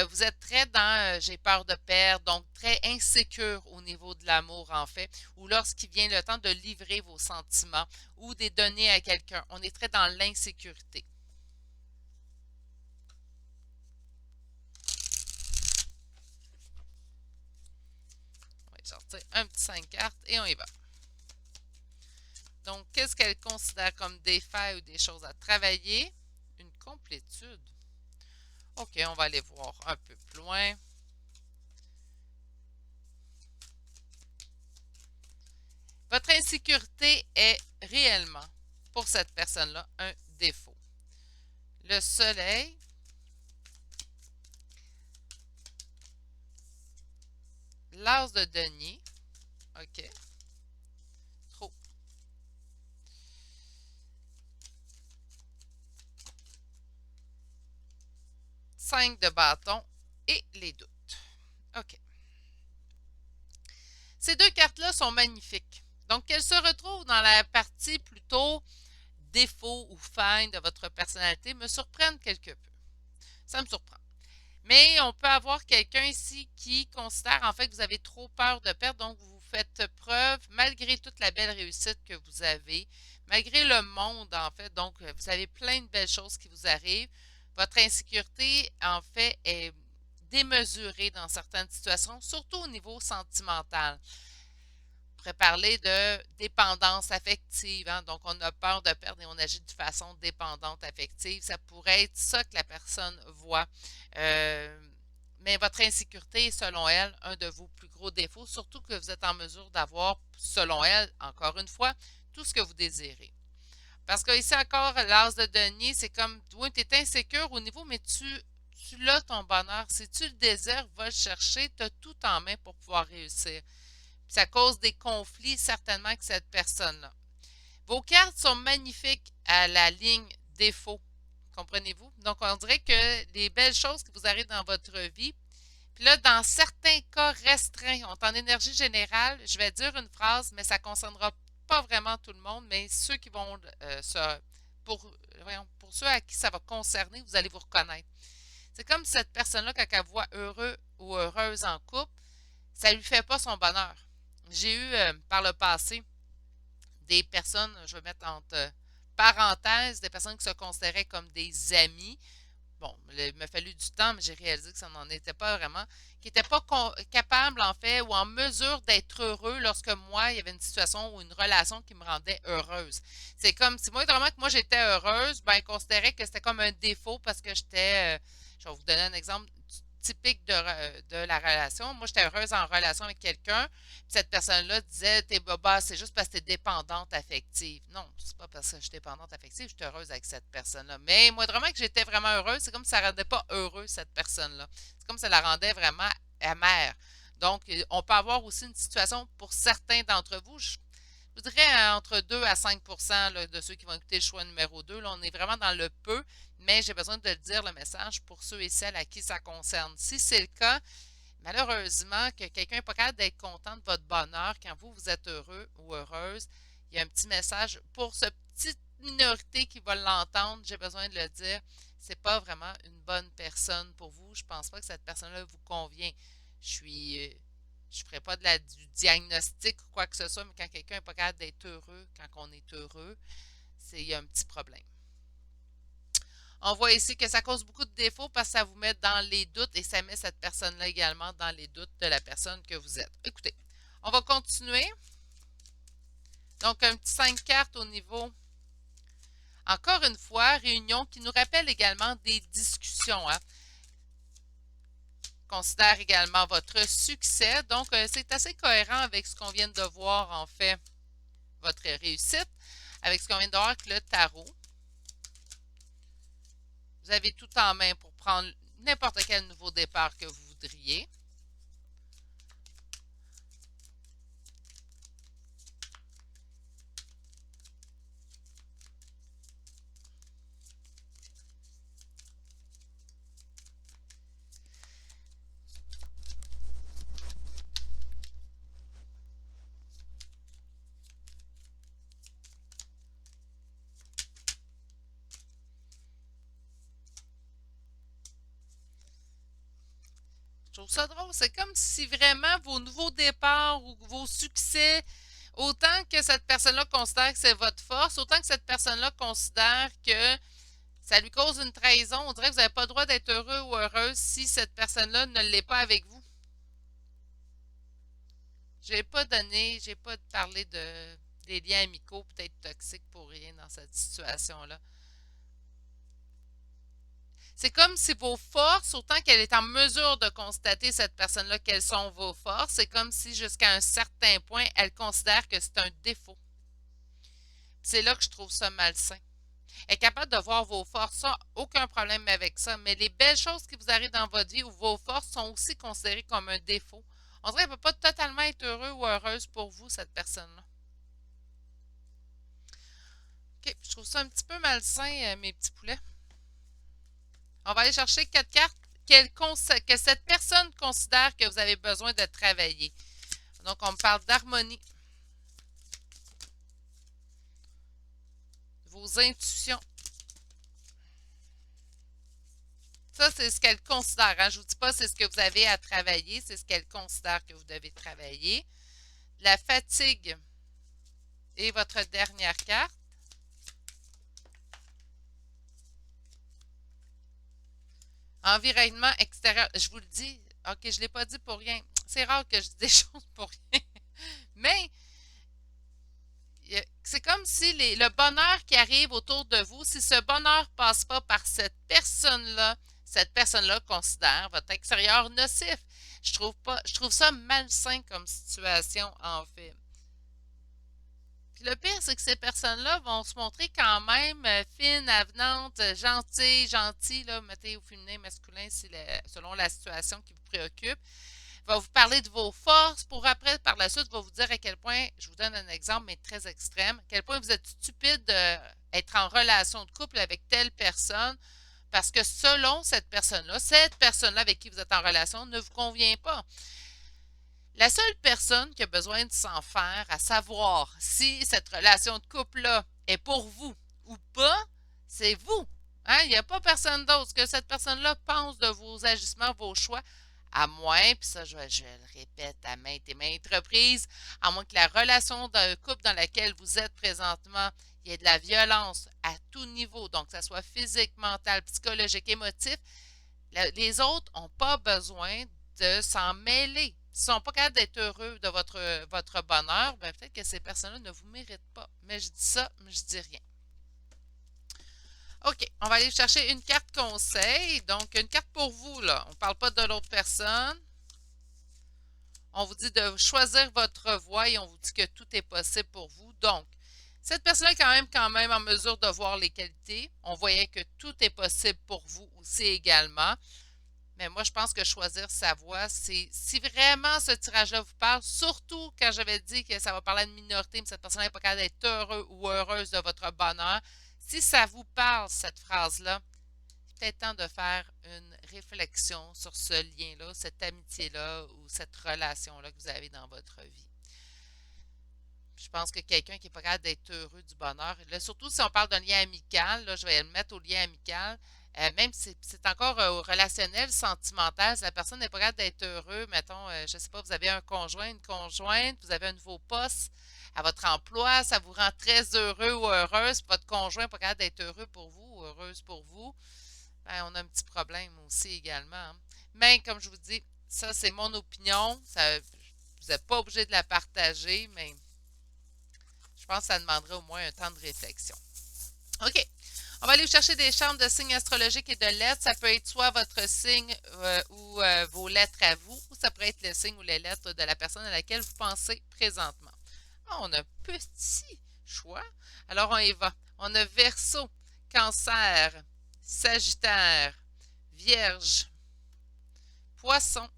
Vous êtes très dans j'ai peur de perdre, donc très insécure au niveau de l'amour, en fait, ou lorsqu'il vient le temps de livrer vos sentiments ou de les donner à quelqu'un. On est très dans l'insécurité. On va sortir un petit 5 cartes et on y va. Donc, qu'est-ce qu'elle considère comme des failles ou des choses à travailler? Une complétude. OK, on va aller voir un peu plus loin. Votre insécurité est réellement, pour cette personne-là, un défaut. Le soleil, l'as de denier, OK, trop. 5 de bâton et les doutes. OK. Ces deux cartes-là sont magnifiques. Donc, elles se retrouvent dans la partie plutôt défaut ou faille de votre personnalité, me surprennent quelque peu. Ça me surprend. Mais on peut avoir quelqu'un ici qui considère en fait que vous avez trop peur de perdre, donc vous faites preuve, malgré toute la belle réussite que vous avez, malgré le monde en fait, donc vous avez plein de belles choses qui vous arrivent. Votre insécurité en fait est démesurée dans certaines situations, surtout au niveau sentimental. On pourrait parler de dépendance affective, hein? Donc on a peur de perdre et on agit de façon dépendante affective. Ça pourrait être ça que la personne voit. Mais votre insécurité est, selon elle, un de vos plus gros défauts, surtout que vous êtes en mesure d'avoir, selon elle, encore une fois, tout ce que vous désirez. Parce que ici encore, l'as de denier, c'est comme, oui, tu es insécure au niveau, mais tu l'as ton bonheur. Si tu le désires, va le chercher, tu as tout en main pour pouvoir réussir. Ça cause des conflits certainement avec cette personne-là. Vos cartes sont magnifiques à la ligne défaut. Comprenez-vous? Donc, on dirait que les belles choses qui vous arrivent dans votre vie, puis là, dans certains cas restreints, on est en énergie générale, je vais dire une phrase, mais ça ne concernera pas vraiment tout le monde, mais ceux qui vont pour ceux à qui ça va concerner, vous allez vous reconnaître. C'est comme cette personne-là, quand elle voit heureux ou heureuse en couple, ça ne lui fait pas son bonheur. J'ai eu par le passé des personnes, je vais mettre entre parenthèses, des personnes qui se considéraient comme des amis. Bon, il m'a fallu du temps, mais j'ai réalisé que ça n'en était pas vraiment, qui n'étaient pas capables, en fait, ou en mesure d'être heureux lorsque moi, il y avait une situation ou une relation qui me rendait heureuse. C'est comme si moi, vraiment que moi j'étais heureuse, ben, ils considéraient que c'était comme un défaut parce que j'étais, je vais vous donner un exemple typique de la relation. Moi, j'étais heureuse en relation avec quelqu'un, puis cette personne-là disait, t'es boba, c'est juste parce que t'es dépendante affective. Non, c'est pas parce que je suis dépendante affective, je suis heureuse avec cette personne-là. Mais moi, vraiment que j'étais vraiment heureuse, c'est comme si ça ne rendait pas heureuse cette personne-là. C'est comme si ça la rendait vraiment amère. Donc, on peut avoir aussi une situation pour certains d'entre vous, je vous dirais entre 2 à 5 là, de ceux qui vont écouter le choix numéro 2. Là, on est vraiment dans le peu, mais j'ai besoin de le dire, le message, pour ceux et celles à qui ça concerne. Si c'est le cas, malheureusement, que quelqu'un n'est pas capable d'être content de votre bonheur quand vous, vous êtes heureux ou heureuse, il y a un petit message pour cette petite minorité qui va l'entendre. J'ai besoin de le dire. C'est pas vraiment une bonne personne pour vous. Je pense pas que cette personne-là vous convient. Je suis. Je ne ferai pas du diagnostic ou quoi que ce soit, mais quand quelqu'un n'est pas capable d'être heureux, quand on est heureux, il y a un petit problème. On voit ici que ça cause beaucoup de défauts parce que ça vous met dans les doutes et ça met cette personne-là également dans les doutes de la personne que vous êtes. Écoutez, on va continuer. Donc, un petit 5 cartes au niveau, encore une fois, réunion qui nous rappelle également des discussions. Hein. Considère également votre succès. Donc, c'est assez cohérent avec ce qu'on vient de voir, en fait, votre réussite, avec ce qu'on vient de voir avec le tarot. Vous avez tout en main pour prendre n'importe quel nouveau départ que vous voudriez. Je trouve ça drôle. C'est comme si vraiment vos nouveaux départs ou vos succès, autant que cette personne-là considère que c'est votre force, autant que cette personne-là considère que ça lui cause une trahison, on dirait que vous n'avez pas le droit d'être heureux ou heureuse si cette personne-là ne l'est pas avec vous. J'ai pas parlé Les liens amicaux peut-être toxiques pour rien dans cette situation-là. C'est comme si vos forces, autant qu'elle est en mesure de constater cette personne-là quelles sont vos forces, c'est comme si jusqu'à un certain point, elle considère que c'est un défaut. C'est là que je trouve ça malsain. Elle est capable de voir vos forces, ça, aucun problème avec ça, mais les belles choses qui vous arrivent dans votre vie ou vos forces sont aussi considérées comme un défaut. On dirait qu'elle ne peut pas totalement être heureux ou heureuse pour vous, cette personne-là. OK, je trouve ça un petit peu malsain, mes petits poulets. On va aller chercher 4 cartes que cette personne considère que vous avez besoin de travailler. Donc, on me parle d'harmonie, vos intuitions. Ça, c'est ce qu'elle considère. Hein? Je ne vous dis pas c'est ce que vous avez à travailler, c'est ce qu'elle considère que vous devez travailler. La fatigue est votre dernière carte. Environnement extérieur. Je vous le dis, ok, je ne l'ai pas dit pour rien. C'est rare que je dise des choses pour rien. Mais c'est comme si le bonheur qui arrive autour de vous, si ce bonheur ne passe pas par cette personne-là considère votre extérieur nocif. Je trouve ça malsain comme situation, en fait. Puis le pire, c'est que ces personnes-là vont se montrer quand même fines, avenantes, gentilles, là, mettez au féminin, masculin, selon la situation qui vous préoccupe. Va vous parler de vos forces pour après, par la suite, va vous dire à quel point, je vous donne un exemple, mais très extrême, à quel point vous êtes stupide d'être en relation de couple avec telle personne parce que selon cette personne-là avec qui vous êtes en relation ne vous convient pas. La seule personne qui a besoin de s'en faire, à savoir si cette relation de couple-là est pour vous ou pas, c'est vous. Hein? Il n'y a pas personne d'autre. Ce que cette personne-là pense de vos agissements, vos choix, à moins, puis ça je le répète à maintes et maintes reprises, à moins que la relation de couple dans laquelle vous êtes présentement, il y ait de la violence à tout niveau, donc que ce soit physique, mental, psychologique, émotif, les autres n'ont pas besoin de s'en mêler. S'ils ne sont pas capables d'être heureux de votre bonheur, ben peut-être que ces personnes-là ne vous méritent pas. Mais je dis ça, mais je dis rien. OK, on va aller chercher une carte conseil. Donc, une carte pour vous, là. On ne parle pas de l'autre personne. On vous dit de choisir votre voie et on vous dit que tout est possible pour vous. Donc, cette personne-là est quand même en mesure de voir les qualités. On voyait que tout est possible pour vous aussi également. Mais moi, je pense que choisir sa voie, c'est si vraiment ce tirage-là vous parle, surtout quand j'avais dit que ça va parler à une minorité, mais cette personne n'est pas capable d'être heureux ou heureuse de votre bonheur. Si ça vous parle, cette phrase-là, c'est peut-être temps de faire une réflexion sur ce lien-là, cette amitié-là ou cette relation-là que vous avez dans votre vie. Je pense que quelqu'un qui n'est pas capable d'être heureux du bonheur, là, surtout si on parle d'un lien amical, là, je vais le mettre au lien amical, même si c'est encore relationnel, sentimental, si la personne n'est pas capable d'être heureux, mettons, je ne sais pas, vous avez un conjoint, une conjointe, vous avez un nouveau poste à votre emploi, ça vous rend très heureux ou heureuse, puis votre conjoint n'est pas capable d'être heureux pour vous ou heureuse pour vous, ben, on a un petit problème aussi également. Hein. Mais comme je vous dis, ça c'est mon opinion, vous n'êtes pas obligé de la partager, mais je pense que ça demanderait au moins un temps de réflexion. OK. On va aller chercher des chambres de signes astrologiques et de lettres. Ça peut être soit votre signe ou vos lettres à vous, ou ça pourrait être le signe ou les lettres de la personne à laquelle vous pensez présentement. Ah, on a un petit choix. Alors, on y va. On a Verseau, Cancer, Sagittaire, Vierge, Poisson,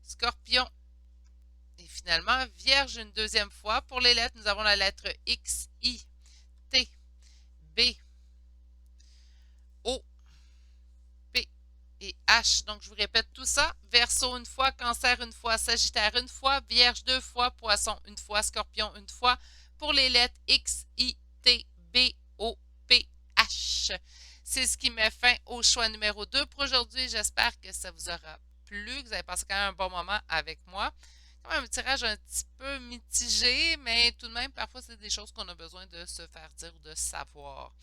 Scorpion, et finalement, Vierge une deuxième fois. Pour les lettres, nous avons la lettre X, I, T, B, O, P et H. Donc, je vous répète tout ça. Verseau une fois, Cancer une fois, Sagittaire une fois, Vierge deux fois, Poisson une fois, Scorpion une fois. Pour les lettres X, I, T, B, O, P, H. C'est ce qui met fin au choix numéro 2 pour aujourd'hui. J'espère que ça vous aura plu, que vous avez passé quand même un bon moment avec moi. Quand même un tirage un petit peu mitigé, mais tout de même, parfois, c'est des choses qu'on a besoin de se faire dire ou de savoir.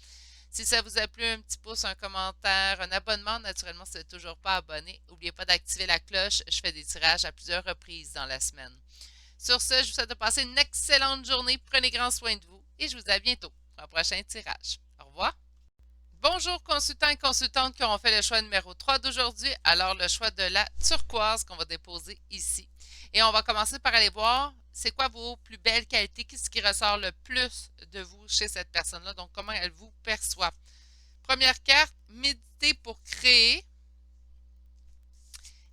Si ça vous a plu, un petit pouce, un commentaire, un abonnement, naturellement, si vous n'êtes toujours pas abonné, n'oubliez pas d'activer la cloche. Je fais des tirages à plusieurs reprises dans la semaine. Sur ce, je vous souhaite de passer une excellente journée. Prenez grand soin de vous et je vous dis à bientôt pour un prochain tirage. Au revoir. Bonjour consultants et consultantes qui auront fait le choix numéro 3 d'aujourd'hui. Alors le choix de la turquoise qu'on va déposer ici. Et on va commencer par aller voir c'est quoi vos plus belles qualités, qu'est-ce qui ressort le plus de vous chez cette personne-là, donc comment elle vous perçoit. Première carte, méditer pour créer.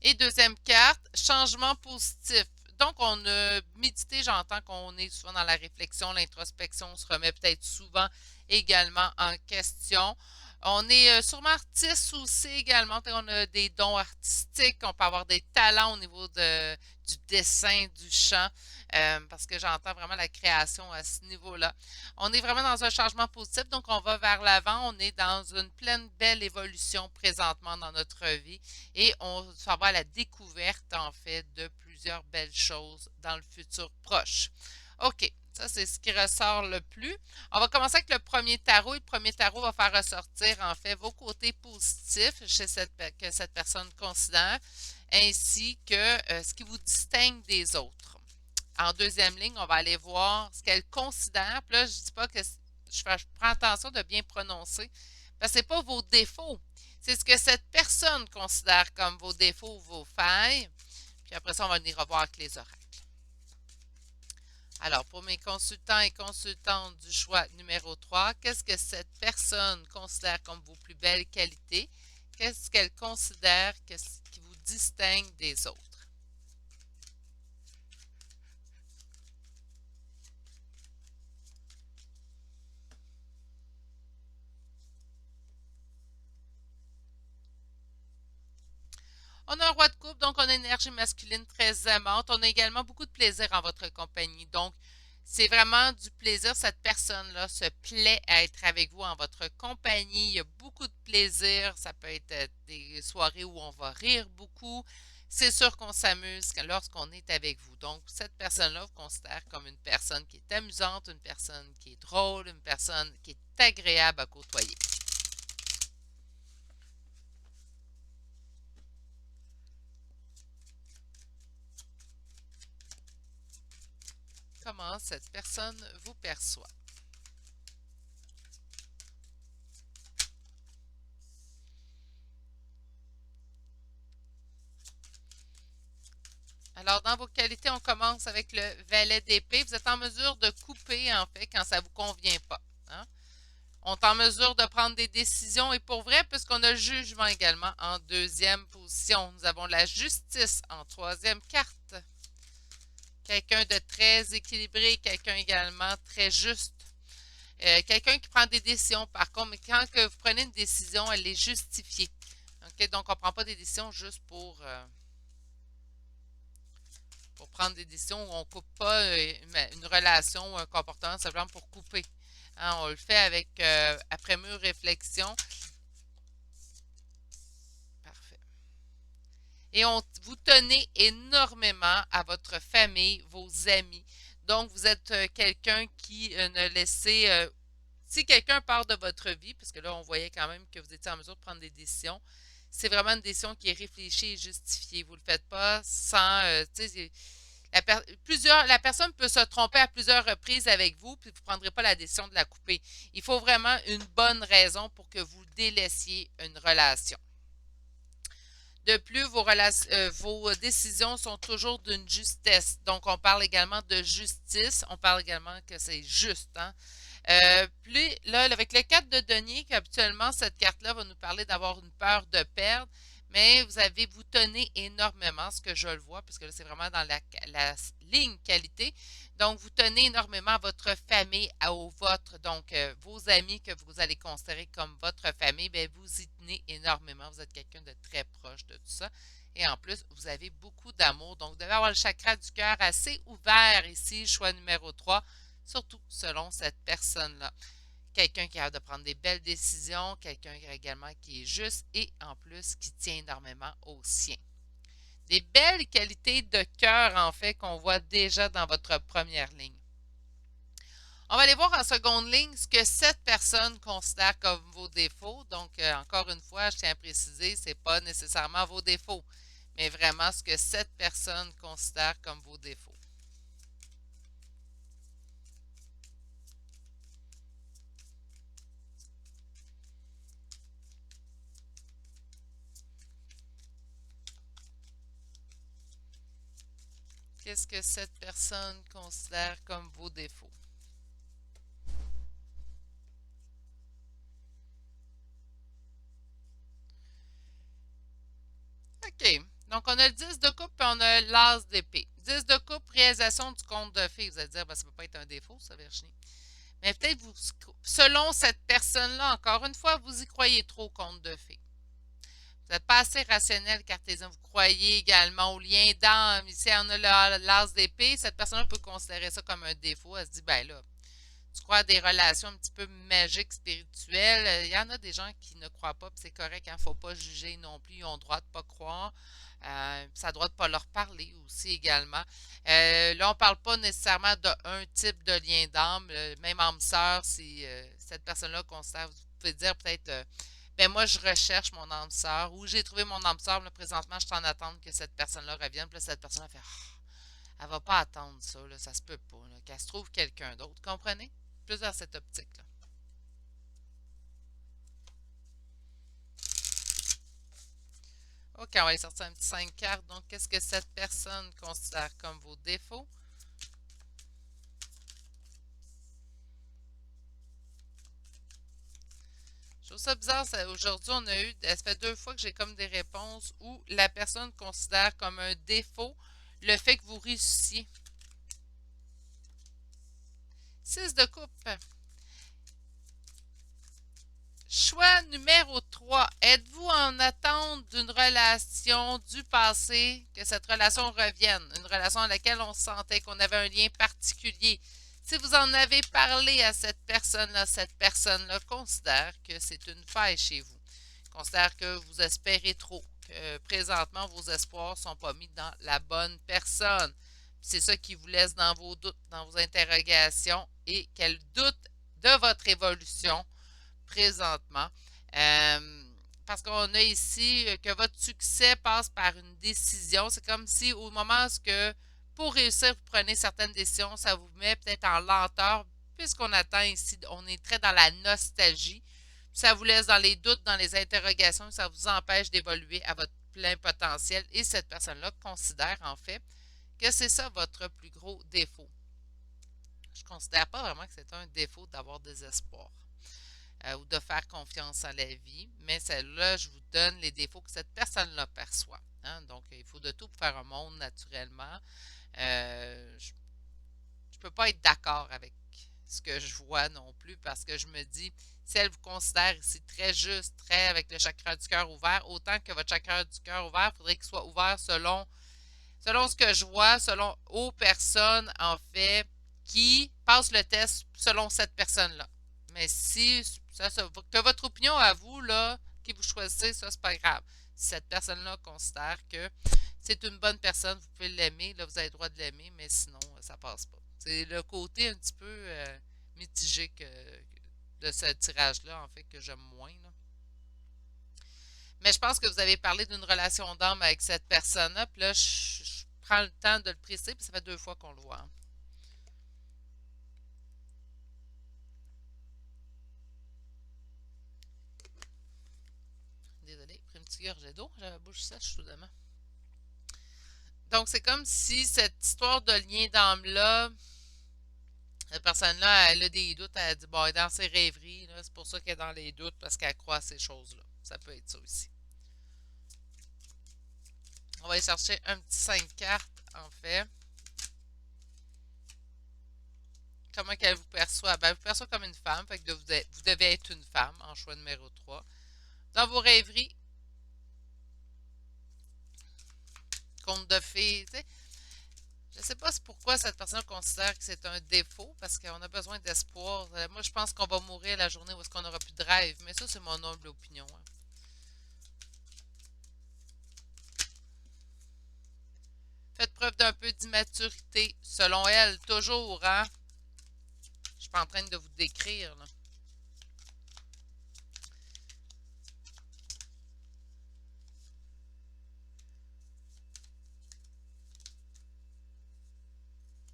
Et deuxième carte, changement positif. Donc, on a médité, j'entends qu'on est souvent dans la réflexion, l'introspection, on se remet peut-être souvent également en question. On est sûrement artiste aussi également, on a des dons artistiques, on peut avoir des talents au niveau du dessin, du chant, parce que j'entends vraiment la création à ce niveau-là. On est vraiment dans un changement positif, donc on va vers l'avant, on est dans une pleine belle évolution présentement dans notre vie et on s'en va à la découverte en fait de plusieurs belles choses dans le futur proche. OK, ça c'est ce qui ressort le plus. On va commencer avec le premier tarot. Et le premier tarot va faire ressortir en fait vos côtés positifs que cette personne considère, ainsi que ce qui vous distingue des autres. En deuxième ligne, on va aller voir ce qu'elle considère. Puis là, je ne dis pas que je prends attention de bien prononcer, parce que ce n'est pas vos défauts. C'est ce que cette personne considère comme vos défauts ou vos failles. Puis après ça, on va venir revoir avec les oracles. Alors, pour mes consultants et consultantes du choix numéro 3, qu'est-ce que cette personne considère comme vos plus belles qualités? Qu'est-ce qu'elle considère qui vous distingue des autres? On a un roi de coupe, donc on a une énergie masculine très aimante. On a également beaucoup de plaisir en votre compagnie. Donc, c'est vraiment du plaisir. Cette personne-là se plaît à être avec vous en votre compagnie. Il y a beaucoup de plaisir. Ça peut être des soirées où on va rire beaucoup. C'est sûr qu'on s'amuse lorsqu'on est avec vous. Donc, cette personne-là vous considère comme une personne qui est amusante, une personne qui est drôle, une personne qui est agréable à côtoyer. Comment cette personne vous perçoit? Alors, dans vos qualités, on commence avec le valet d'épée. Vous êtes en mesure de couper, en fait, quand ça ne vous convient pas. Hein? On est en mesure de prendre des décisions. Et pour vrai, puisqu'on a le jugement également en deuxième position, nous avons la justice en troisième carte. Quelqu'un de très équilibré, quelqu'un également très juste. Quelqu'un qui prend des décisions, par contre, mais quand que vous prenez une décision, elle est justifiée. Okay? Donc, on ne prend pas des décisions juste pour prendre des décisions où on ne coupe pas une relation ou un comportement simplement pour couper. Hein, on le fait avec après mûre réflexion. Parfait. Et vous tenez énormément à votre famille, vos amis. Donc, vous êtes quelqu'un qui ne laissez... si quelqu'un part de votre vie, parce que là, on voyait quand même que vous étiez en mesure de prendre des décisions, c'est vraiment une décision qui est réfléchie et justifiée. Vous ne le faites pas sans... la personne peut se tromper à plusieurs reprises avec vous, puis vous ne prendrez pas la décision de la couper. Il faut vraiment une bonne raison pour que vous délaissiez une relation. De plus, vos décisions sont toujours d'une justesse. Donc, on parle également de justice. On parle également que c'est juste. Hein? Puis là, avec le 4 de denier, qu'habituellement, cette carte-là va nous parler d'avoir une peur de perdre, mais vous tenez énormément, ce que je le vois, puisque là, c'est vraiment dans la ligne qualité. Donc, vous tenez énormément à votre famille, au vôtre, donc vos amis que vous allez considérer comme votre famille, bien, vous y tenez énormément. Vous êtes quelqu'un de très proche de tout ça. Et en plus, vous avez beaucoup d'amour. Donc, vous devez avoir le chakra du cœur assez ouvert ici, choix numéro 3, surtout selon cette personne-là. Quelqu'un qui a de prendre des belles décisions, quelqu'un également qui est juste et en plus qui tient énormément au sien. Des belles qualités de cœur, en fait, qu'on voit déjà dans votre première ligne. On va aller voir en seconde ligne ce que cette personne considère comme vos défauts. Donc, encore une fois, je tiens à préciser, ce n'est pas nécessairement vos défauts, mais vraiment ce que cette personne considère comme vos défauts. Qu'est-ce que cette personne considère comme vos défauts? OK. Donc, on a le 10 de coupe et on a l'as d'épée. 10 de coupe, réalisation du conte de fées. Vous allez dire, ben, ça ne peut pas être un défaut, ça, Virginie. Mais peut-être vous, selon cette personne-là, encore une fois, vous y croyez trop au conte de fées. Vous n'êtes pas assez rationnel, cartésien. Vous croyez également au lien d'âme. Ici, on a l'as d'épée. Cette personne-là peut considérer ça comme un défaut. Elle se dit, ben là, tu crois à des relations un petit peu magiques, spirituelles. Il y en a des gens qui ne croient pas, puis c'est correct, il ne faut pas juger non plus. Ils ont le droit de ne pas croire. Ça a le droit de ne pas leur parler aussi également. Là, on ne parle pas nécessairement d'un type de lien d'âme. Même âme sœur, si cette personne-là considère, vous pouvez dire peut-être ben moi, je recherche mon âme sœur ou j'ai trouvé mon âme sœur, mais présentement, je suis en attente que cette personne-là revienne. Puis là, cette personne-là fait elle va pas attendre ça, là, ça se peut pas, là, qu'elle se trouve quelqu'un d'autre. Comprenez? Plus dans cette optique-là. OK, on va aller sortir un petit 5 cartes. Donc, qu'est-ce que cette personne considère comme vos défauts? Je trouve ça bizarre. Aujourd'hui, on a eu, ça fait 2 fois que j'ai comme des réponses où la personne considère comme un défaut le fait que vous réussissiez. 6 de coupe. Choix numéro 3. Êtes-vous en attente d'une relation du passé, que cette relation revienne? Une relation à laquelle on sentait qu'on avait un lien particulier. Si vous en avez parlé à cette personne-là considère que c'est une faille chez vous. Considère que vous espérez trop, que présentement vos espoirs ne sont pas mis dans la bonne personne. C'est ça qui vous laisse dans vos doutes, dans vos interrogations et qu'elle doute de votre évolution présentement. Euh, Parce qu'on a ici que votre succès passe par une décision. C'est comme si au moment où que pour réussir, vous prenez certaines décisions, ça vous met peut-être en lenteur, puisqu'on attend ici, on est très dans la nostalgie. Ça vous laisse dans les doutes, dans les interrogations, ça vous empêche d'évoluer à votre plein potentiel. Et cette personne-là considère en fait que c'est ça votre plus gros défaut. Je ne considère pas vraiment que c'est un défaut d'avoir des espoirs ou de faire confiance à la vie, mais celle-là, je vous donne les défauts que cette personne-là perçoit. Hein? Donc, il faut de tout pour faire un monde naturellement. Je ne peux pas être d'accord avec ce que je vois non plus parce que je me dis, si elle vous considère ici très juste, très avec le chakra du cœur ouvert, autant que votre chakra du cœur ouvert, il faudrait qu'il soit ouvert selon ce que je vois, selon aux personnes, en fait, qui passent le test selon cette personne-là. Mais si que votre opinion à vous, là, qui vous choisissez, ça, c'est pas grave. Si cette personne-là considère que c'est une bonne personne, vous pouvez l'aimer, là, vous avez le droit de l'aimer, mais sinon, ça passe pas. C'est le côté un petit peu mitigé de ce tirage-là, en fait, que j'aime moins, là. Mais je pense que vous avez parlé d'une relation d'âme avec cette personne-là, puis là, je prends le temps de le préciser, puis ça fait 2 fois qu'on le voit. Désolée, pris une petite gorgée d'eau, j'avais la bouche sèche soudainement. Donc, c'est comme si cette histoire de lien d'âme-là, cette personne-là, elle a des doutes, elle a dit, bon, elle est dans ses rêveries, c'est pour ça qu'elle est dans les doutes, parce qu'elle croit à ces choses-là. Ça peut être ça aussi. On va aller chercher un petit 5 cartes, en fait. Comment qu'elle vous perçoit? Ben, elle vous perçoit comme une femme, fait que vous devez être une femme en choix numéro 3. Dans vos rêveries, conte de fées, tu sais, je ne sais pas pourquoi cette personne considère que c'est un défaut, parce qu'on a besoin d'espoir. Moi, je pense qu'on va mourir la journée où est-ce qu'on n'aura plus de rêve, mais ça, c'est mon humble opinion. Hein. Faites preuve d'un peu d'immaturité, selon elle, toujours, hein? Je suis pas en train de vous décrire, là.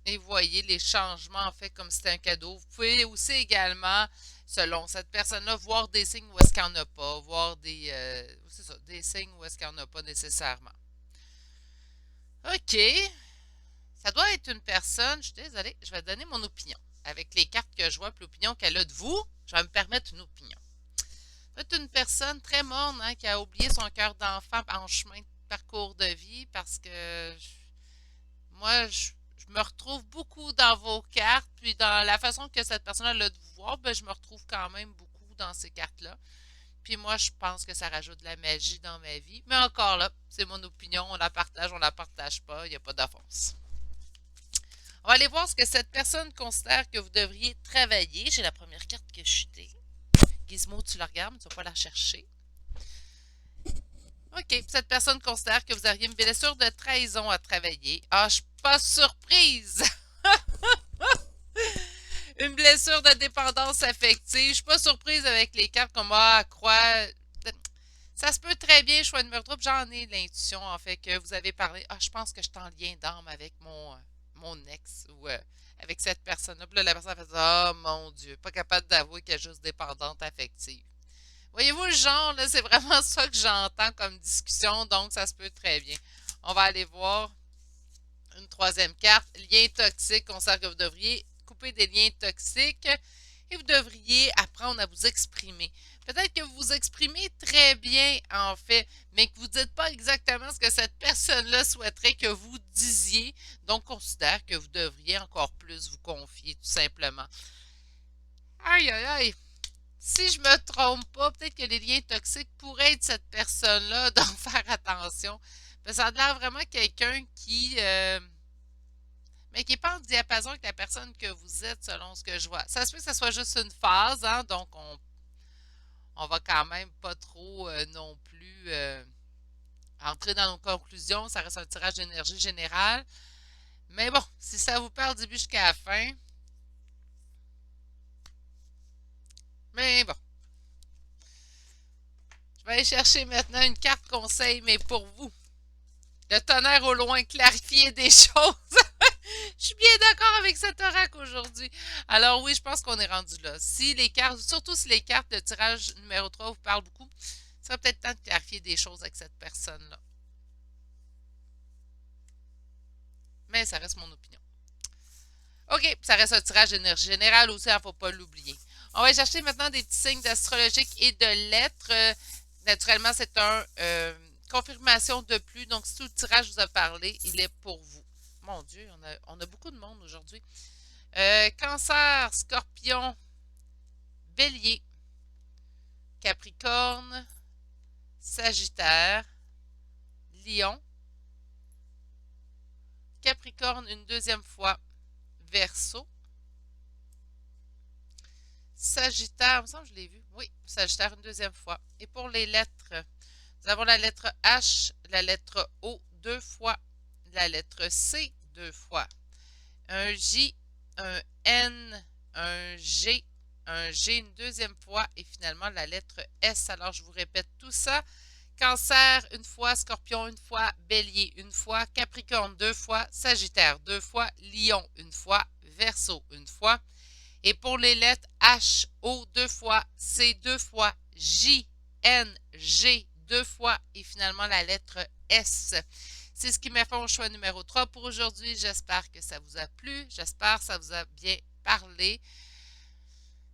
Et voyez les changements, en fait, comme si c'était un cadeau. Vous pouvez aussi également, selon cette personne-là, voir des signes où est-ce qu'il n'y en a pas, voir c'est ça, des signes où est-ce qu'il n'y en a pas nécessairement. OK. Ça doit être une personne, je suis désolée, je vais donner mon opinion. Avec les cartes que je vois et l'opinion qu'elle a de vous, je vais me permettre une opinion. Ça doit être une personne très morne hein, qui a oublié son cœur d'enfant en chemin de parcours de vie parce que moi, je me retrouve beaucoup dans vos cartes, puis dans la façon que cette personne-là a de vous voir, ben, je me retrouve quand même beaucoup dans ces cartes-là. Puis moi, je pense que ça rajoute de la magie dans ma vie. Mais encore là, c'est mon opinion, on la partage pas, il n'y a pas d'offense. On va aller voir ce que cette personne considère que vous devriez travailler. J'ai la première carte que je chutais. Gizmo, tu la regardes, mais tu vas pas la chercher. OK, cette personne considère que vous auriez une blessure de trahison à travailler. Ah, je suis pas surprise! Une blessure de dépendance affective. Je suis pas surprise avec les cartes comme Ah, croix. Ça se peut très bien, choix numéro 3. J'en ai l'intuition, en fait, que vous avez parlé. Ah, je pense que je suis en lien d'âme avec mon ex ou avec cette personne-là. Puis là, la personne a fait Ah, mon Dieu, pas capable d'avouer qu'elle est juste dépendante affective. Voyez-vous le genre, là, c'est vraiment ça que j'entends comme discussion, donc ça se peut très bien. On va aller voir une troisième carte, lien toxique. On sait que vous devriez couper des liens toxiques et vous devriez apprendre à vous exprimer. Peut-être que vous vous exprimez très bien, en fait, mais que vous ne dites pas exactement ce que cette personne-là souhaiterait que vous disiez. Donc, considère que vous devriez encore plus vous confier, tout simplement. Aïe, aïe, aïe. Si je me trompe pas, peut-être que les liens toxiques pourraient être cette personne-là, donc faire attention. Mais ça a l'air vraiment quelqu'un mais qui n'est pas en diapason avec la personne que vous êtes, selon ce que je vois. Ça se peut que ce soit juste une phase, hein, donc on va quand même pas trop non plus entrer dans nos conclusions. Ça reste un tirage d'énergie générale. Mais bon, si ça vous parle du début jusqu'à la fin. Mais bon. Je vais aller chercher maintenant une carte conseil, mais pour vous. Le tonnerre au loin, clarifier des choses. Je suis bien d'accord avec cet oracle aujourd'hui. Alors oui, je pense qu'on est rendu là. Si les cartes, surtout si les cartes de tirage numéro 3 vous parlent beaucoup, ça serait peut-être temps de clarifier des choses avec cette personne-là. Mais ça reste mon opinion. OK, ça reste un tirage d'énergie générale aussi, il ne faut pas l'oublier. On va chercher maintenant des petits signes d'astrologique et de lettres. Naturellement, c'est un confirmation de plus. Donc, si tout le tirage vous a parlé, il est pour vous. Mon Dieu, on a beaucoup de monde aujourd'hui. Cancer, Scorpion, Bélier, Capricorne, Sagittaire, Lion, Capricorne une deuxième fois, Verseau, Sagittaire, il me semble que je l'ai vu. Oui, Sagittaire une deuxième fois. Et pour les lettres, nous avons la lettre H, la lettre O deux fois, la lettre C deux fois, un J, un N, un G une deuxième fois et finalement la lettre S. Alors je vous répète tout ça. Cancer une fois, Scorpion une fois, Bélier une fois, Capricorne deux fois, Sagittaire deux fois, Lion une fois, Verseau une fois. Et pour les lettres H, O deux fois, C deux fois, J, N, G deux fois et finalement la lettre S. C'est ce qui m'a fait au choix numéro 3 pour aujourd'hui. J'espère que ça vous a plu. J'espère que ça vous a bien parlé.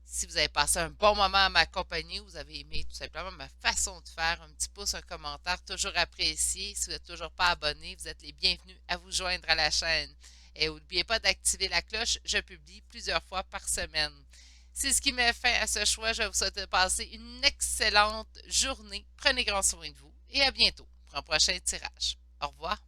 Si vous avez passé un bon moment à m'accompagner, vous avez aimé tout simplement ma façon de faire, un petit pouce, un commentaire, toujours apprécié. Si vous n'êtes toujours pas abonné, vous êtes les bienvenus à vous joindre à la chaîne. Et n'oubliez pas d'activer la cloche, je publie plusieurs fois par semaine. C'est ce qui met fin à ce choix. Je vous souhaite de passer une excellente journée. Prenez grand soin de vous et à bientôt pour un prochain tirage. Au revoir.